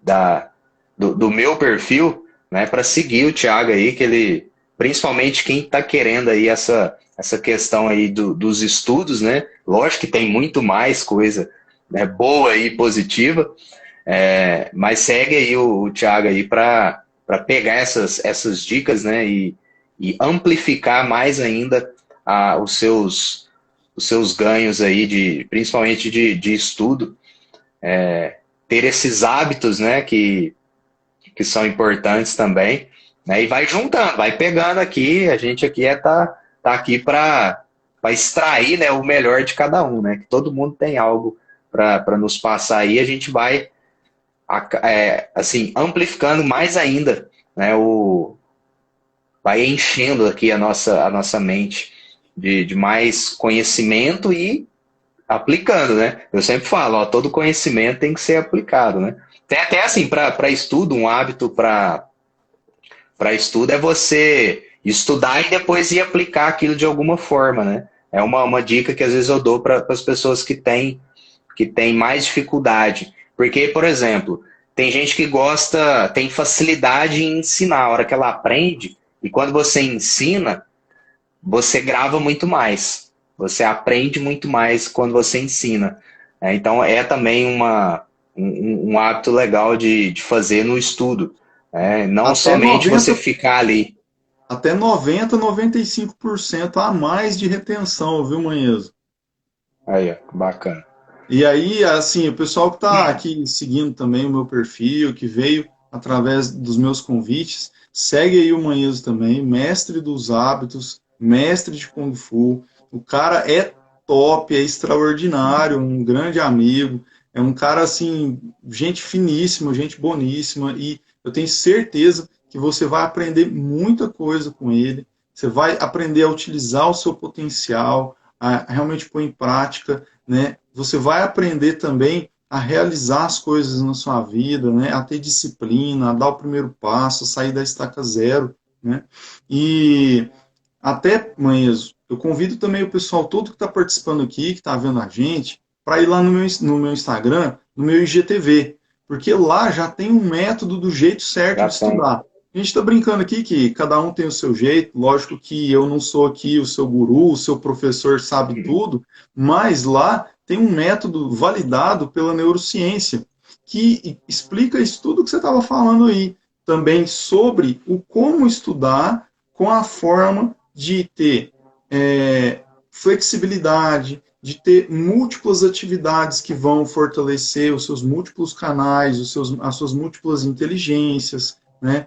da, do meu perfil, né, para seguir o Thiago aí, que ele, principalmente quem está querendo aí essa questão aí dos estudos, né, lógico que tem muito mais coisa, né, boa e positiva, mas segue aí o Thiago aí para pegar essas dicas, né, e amplificar mais ainda os seus ganhos aí, principalmente de estudo, ter esses hábitos, né, que são importantes também, né, e vai juntando, vai pegando aqui, a gente aqui tá aqui para extrair, né, o melhor de cada um, né, que todo mundo tem algo para nos passar aí, a gente vai assim, amplificando mais ainda, né, vai enchendo aqui a nossa mente de mais conhecimento e aplicando, né? Eu sempre falo, ó, todo conhecimento tem que ser aplicado, né? Tem até assim, para estudo, um hábito para estudo é você estudar e depois ir aplicar aquilo de alguma forma, né? É uma dica que às vezes eu dou para as pessoas que têm mais dificuldade. Porque, por exemplo, tem gente que gosta, tem facilidade em ensinar, a hora que ela aprende, e quando você ensina, você grava muito mais. Você aprende muito mais quando você ensina. Então, é também um hábito legal de fazer no estudo. Não Até somente você 90, ficar ali. até 90, 95% a mais de retenção, viu, Manheso? Aí, ó, bacana. E aí, assim, o pessoal que está aqui seguindo também o meu perfil, que veio através dos meus convites, segue aí o Manheso também, mestre dos hábitos, mestre de Kung Fu. O cara é top, é extraordinário, um grande amigo. É um cara, assim, gente finíssima, gente boníssima, e eu tenho certeza que você vai aprender muita coisa com ele, você vai aprender a utilizar o seu potencial, a realmente pôr em prática, né? Você vai aprender também a realizar as coisas na sua vida, né? A ter disciplina, a dar o primeiro passo, a sair da estaca zero, né? E até, Manheso, eu convido também o pessoal todo que está participando aqui, que está vendo a gente, para ir lá no meu Instagram, no meu IGTV, porque lá já tem um método do jeito certo Já de tem. estudar. A gente está brincando aqui que cada um tem o seu jeito, lógico que eu não sou aqui o seu guru, o seu professor sabe tudo, mas lá tem um método validado pela neurociência, que explica isso tudo que você estava falando aí, também sobre o como estudar com a forma de ter flexibilidade, de ter múltiplas atividades que vão fortalecer os seus múltiplos canais, as suas múltiplas inteligências, né,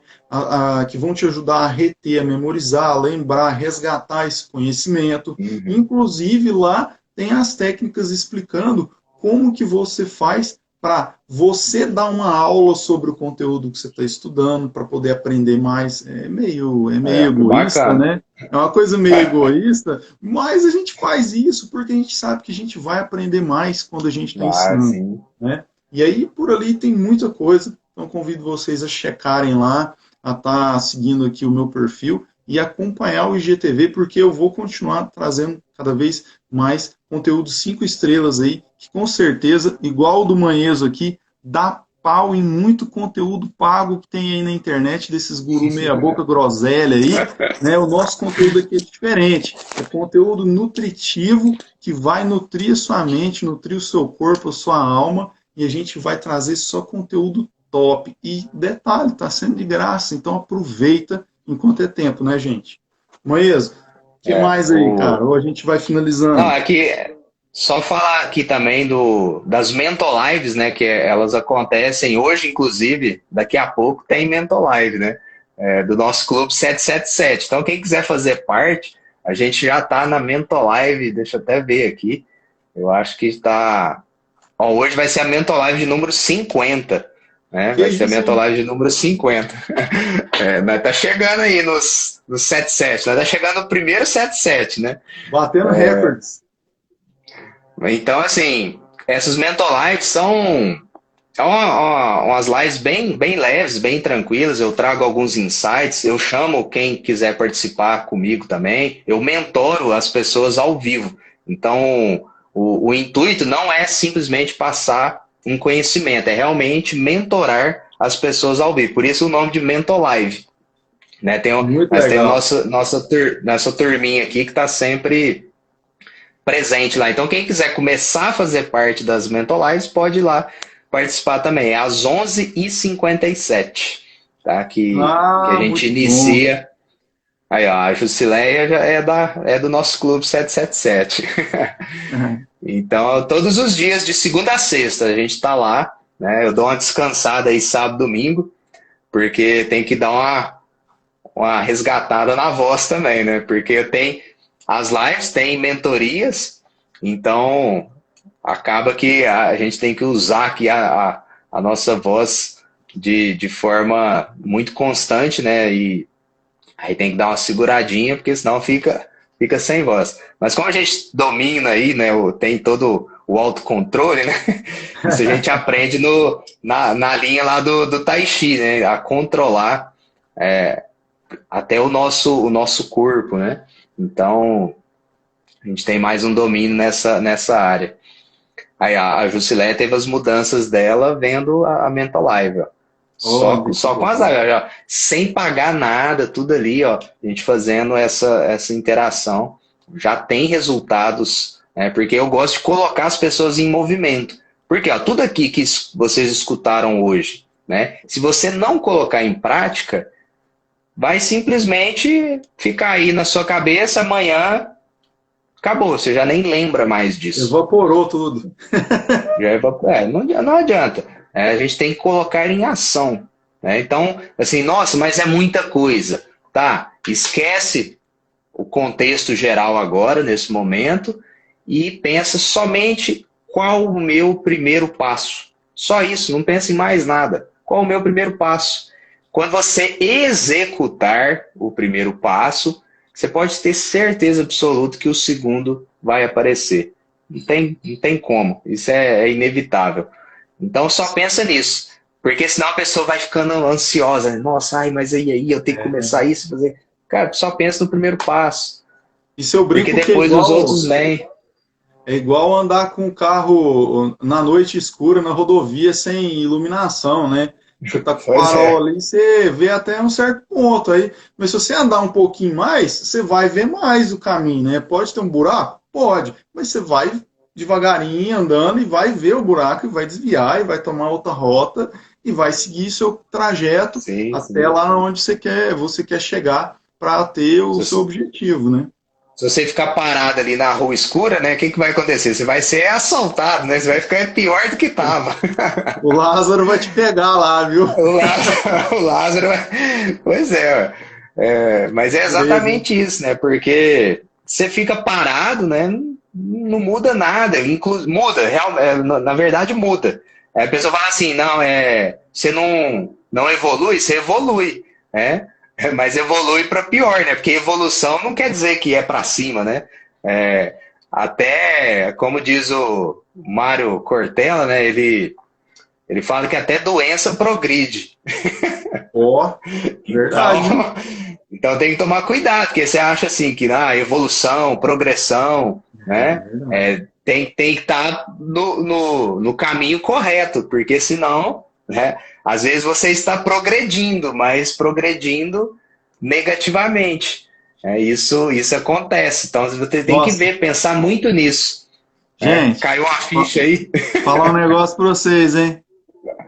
que vão te ajudar a reter, a memorizar, a lembrar, a resgatar esse conhecimento. Uhum. Inclusive, lá tem as técnicas explicando como que você faz para você dar uma aula sobre o conteúdo que você está estudando, para poder aprender mais. É meio É, egoísta, bacana. né? É uma coisa meio egoísta, mas a gente faz isso porque a gente sabe que a gente vai aprender mais quando a gente está Vai, ensinando, sim. né? E aí, por ali, tem muita coisa. Então, convido vocês a checarem lá, a estar seguindo aqui o meu perfil e acompanhar o IGTV, porque eu vou continuar trazendo cada vez mais conteúdo 5 estrelas aí, que com certeza, igual o do Manheso aqui, dá pau em muito conteúdo pago que tem aí na internet, desses guru meia boca groselha aí, né? O nosso conteúdo aqui é diferente, é conteúdo nutritivo que vai nutrir a sua mente, nutrir o seu corpo, a sua alma, e a gente vai trazer só conteúdo top. E detalhe, está sendo de graça, então aproveita enquanto é tempo, né, gente? Manheso, o que É, mais aí, cara? Ou a gente vai Não, finalizando? aqui, só falar aqui também das Mentor Lives, né? Que elas acontecem hoje, inclusive, daqui a pouco tem Mentor Live, né? Do nosso Clube 777. Então, quem quiser fazer parte, a gente já está na Mentor Live, deixa eu até ver aqui. Eu acho que está. Ó, hoje vai ser a Mentor Live de número 50, né? Que Vai ser a isso, Mentor hein? Live de número 50. Nós tá chegando aí nos 77, nós tá chegando no primeiro 77, né? Batendo recordes. Então, assim, essas Mentor Lives são umas lives bem, bem leves, bem tranquilas. Eu trago alguns insights, eu chamo quem quiser participar comigo também. Eu mentoro as pessoas ao vivo. Então, o intuito não é simplesmente passar um conhecimento, é realmente mentorar as pessoas ao vivo. Por isso o nome de Mentor Live. Né? Muito Nós temos legal. nossa turminha aqui que está sempre presente lá. Então, quem quiser começar a fazer parte das Mentor Lives, pode ir lá participar também. É às 11h57, tá? Que a Ah, gente muito bom. inicia. Aí, ó, a Jusileia já é do nosso Clube 777. Então, todos os dias, de segunda a sexta, a gente está lá, né? Eu dou uma descansada aí sábado, domingo, porque tem que dar uma resgatada na voz também, né? Porque tem as lives, tem mentorias, então acaba que a gente tem que usar aqui a nossa voz de forma muito constante, né? E aí tem que dar uma seguradinha, porque senão fica sem voz. Mas como a gente domina aí, né? Tem todo o autocontrole, né? Isso a gente aprende na linha lá do Tai Chi, né? A controlar até o nosso corpo, né? Então, a gente tem mais um domínio nessa área. Aí a Jusileia teve as mudanças dela vendo a Mental Live, ó. Só, Olha que só com as legal. lives, ó, sem pagar nada, tudo ali, ó. A gente fazendo essa interação. Já tem resultados, né? Porque eu gosto de colocar as pessoas em movimento. Porque, ó, tudo aqui que vocês escutaram hoje, né? Se você não colocar em prática, vai simplesmente ficar aí na sua cabeça, amanhã acabou, você já nem lembra mais disso. Evaporou tudo. Não adianta. A gente tem que colocar em ação. Né? Então, assim, nossa, mas é muita coisa. Tá, esquece o contexto geral agora, nesse momento, e pensa somente qual o meu primeiro passo. Só isso, não pense em mais nada. Qual o meu primeiro passo? Quando você executar o primeiro passo, você pode ter certeza absoluta que o segundo vai aparecer. Não tem como, isso é inevitável. Então só pensa nisso, porque senão a pessoa vai ficando ansiosa. Nossa, ai, mas aí, eu tenho que começar isso, fazer. Cara, só pensa no primeiro passo, Isso eu porque brinco que depois os outros vêm. é igual andar com o carro na noite escura, na rodovia, sem iluminação, né? Você tá com o Pois farol é, ali, você vê até um certo ponto aí. Mas se você andar um pouquinho mais, você vai ver mais o caminho, né? Pode ter um buraco? Pode. Mas você vai devagarinho andando e vai ver o buraco, e vai desviar, e vai tomar outra rota, e vai seguir seu trajeto sim, até sim. lá onde você quer chegar para ter o seu Se, objetivo, né? se você ficar parado ali na rua escura, né, o que vai acontecer? Você vai ser assaltado, né? Você vai ficar pior do que tava. O Lázaro vai te pegar lá, viu? O Lázaro, o Lázaro pois é, mas é Beleza. exatamente isso, né? Porque você fica parado, né? Não muda nada, muda, na verdade muda. Aí a pessoa fala assim, não, você não evolui, você evolui, né? Mas evolui para pior, né? Porque evolução não quer dizer que é para cima, né? É, até, como diz o Mário Cortella, né? Ele fala que até doença progride. Ó, Então, verdade, viu? então tem que tomar cuidado, porque você acha assim que evolução, progressão, É né? verdade. Tem que estar no caminho correto, porque senão, né, às vezes você está progredindo, mas progredindo negativamente. Isso acontece. Então você tem que Nossa, ver, pensar muito nisso. Né? gente, Caiu uma ficha aí. falar um negócio pra vocês, hein?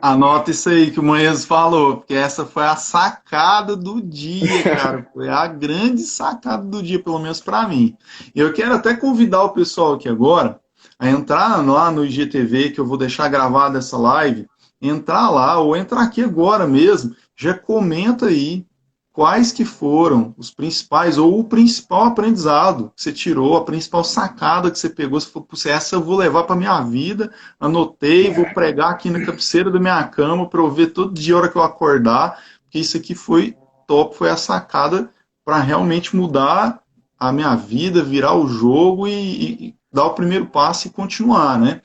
Anota isso aí que o Manhãs falou, porque essa foi a sacada do dia, cara. Foi a grande sacada do dia, pelo menos pra mim. E eu quero até convidar o pessoal aqui agora a entrar lá no IGTV, que eu vou deixar gravada essa live, entrar lá ou entrar aqui agora mesmo, já comenta aí quais que foram os principais ou o principal aprendizado que você tirou, a principal sacada que você pegou, se for, "Puxa, essa eu vou levar para minha vida, anotei, vou pregar aqui na cabeceira da minha cama para eu ver todo dia a hora que eu acordar, porque isso aqui foi top, foi a sacada para realmente mudar a minha vida, virar o jogo e dar o primeiro passo e continuar, né?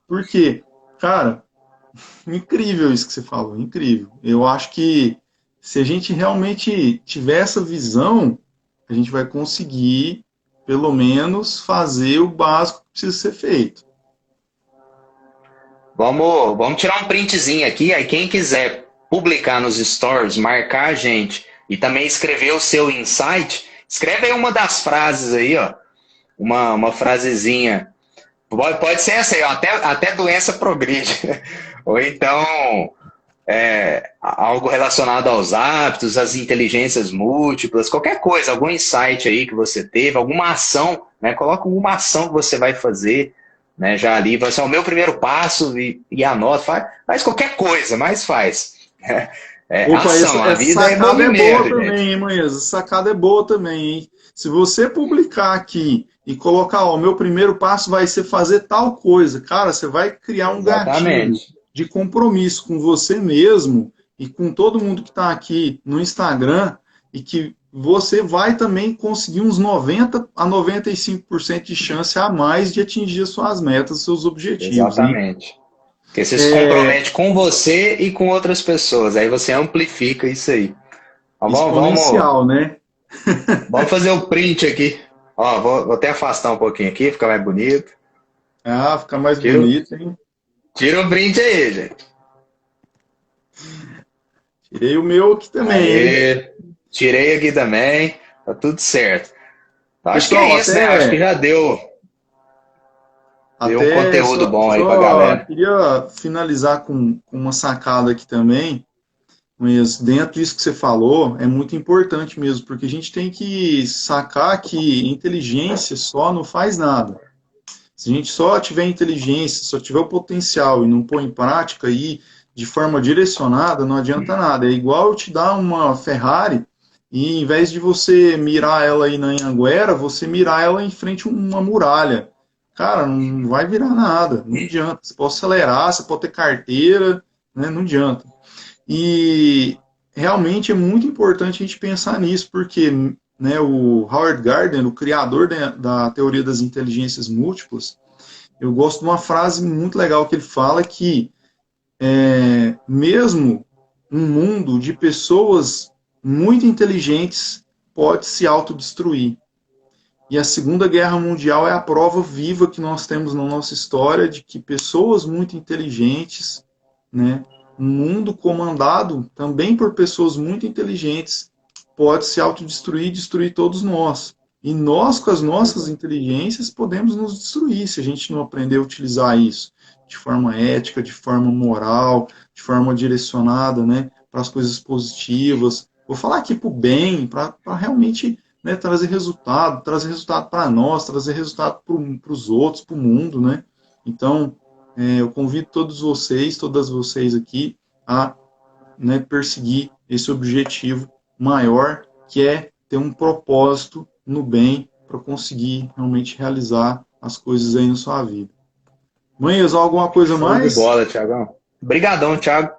Porque, cara, incrível isso que você falou, incrível. Eu acho que se a gente realmente tiver essa visão, a gente vai conseguir, pelo menos, fazer o básico que precisa ser feito. Vamos tirar um printzinho aqui, aí quem quiser publicar nos stories, marcar a gente e também escrever o seu insight, escreve aí uma das frases aí, ó, uma frasezinha. Pode ser essa aí, ó, até doença progride. Ou então algo relacionado aos hábitos, às inteligências múltiplas, qualquer coisa, algum insight aí que você teve, alguma ação, né? Coloca alguma ação que você vai fazer, né? Já ali, vai ser o meu primeiro passo e anota, faz qualquer coisa, mas faz. Opa, Ação, a essa vida é sacada é boa movimento, gente. também, hein, Manhãs? Essa sacada é boa também, hein? Se você publicar aqui e colocar, ó, o meu primeiro passo vai ser fazer tal coisa, cara, você vai criar um gatilho Exatamente. de compromisso com você mesmo e com todo mundo que está aqui no Instagram e que você vai também conseguir uns 90 a 95% de chance a mais de atingir as suas metas, seus objetivos, hein? Exatamente. Porque você se compromete com você e com outras pessoas. Aí você amplifica isso aí. Então, Exponencial, né? vamos fazer o print aqui. Ó, vou até afastar um pouquinho aqui, fica mais bonito. Ah, fica mais Tira, bonito, hein? tira o print aí, gente. Tirei o meu aqui também, hein? Aí, tirei aqui também. Tá tudo certo. Então, acho que Pessoal, é isso, né? Acho que já deu um até conteúdo só, bom aí pra só galera. queria finalizar com uma sacada aqui também, mas dentro disso que você falou, é muito importante mesmo, porque a gente tem que sacar que inteligência só não faz nada. Se a gente só tiver inteligência, só tiver o potencial e não pôr em prática aí de forma direcionada, não adianta nada. É igual eu te dar uma Ferrari e em vez de você mirar ela aí na Anhanguera, você mirar ela em frente a uma muralha. cara, não vai virar nada, não adianta. Você pode acelerar, você pode ter carteira, né? Não adianta. E realmente é muito importante a gente pensar nisso, porque, né, o Howard Gardner, o criador da teoria das inteligências múltiplas, eu gosto de uma frase muito legal que ele fala que mesmo um mundo de pessoas muito inteligentes pode se autodestruir. E a Segunda Guerra Mundial é a prova viva que nós temos na nossa história de que pessoas muito inteligentes, né, um mundo comandado também por pessoas muito inteligentes, pode se autodestruir e destruir todos nós. E nós, com as nossas inteligências, podemos nos destruir se a gente não aprender a utilizar isso de forma ética, de forma moral, de forma direcionada, né, para as coisas positivas. Vou falar aqui para o bem, para realmente, né, trazer resultado para nós, trazer resultado para os outros, para o mundo, né? Então, eu convido todas vocês aqui a, né, perseguir esse objetivo maior, que é ter um propósito no bem para conseguir realmente realizar as coisas aí na sua vida. Manhas, alguma coisa Show de mais? bola, Thiagão. Obrigadão, Thiago,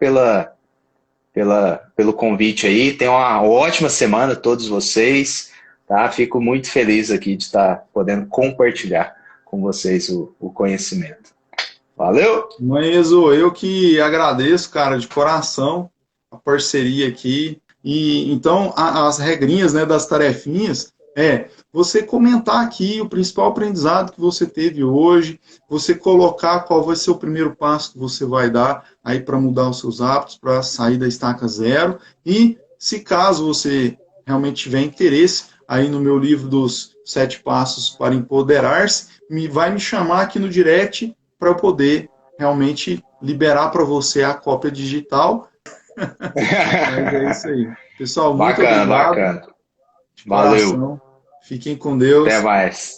pelo convite aí. Tenham uma ótima semana todos vocês, tá? Fico muito feliz aqui de estar podendo compartilhar com vocês o conhecimento. Valeu! Manheso, eu que agradeço, cara, de coração, a parceria aqui. E então, as regrinhas, né, das tarefinhas você comentar aqui o principal aprendizado que você teve hoje, você colocar qual vai ser o primeiro passo que você vai dar aí para mudar os seus hábitos, para sair da estaca zero. E se caso você realmente tiver interesse, aí no meu livro dos 7 passos para empoderar-se, vai me chamar aqui no direct para eu poder realmente liberar para você a cópia digital. Mas é isso aí. Pessoal, muito Bacana, obrigado bacana. de Valeu. coração. Fiquem com Até Deus. mais.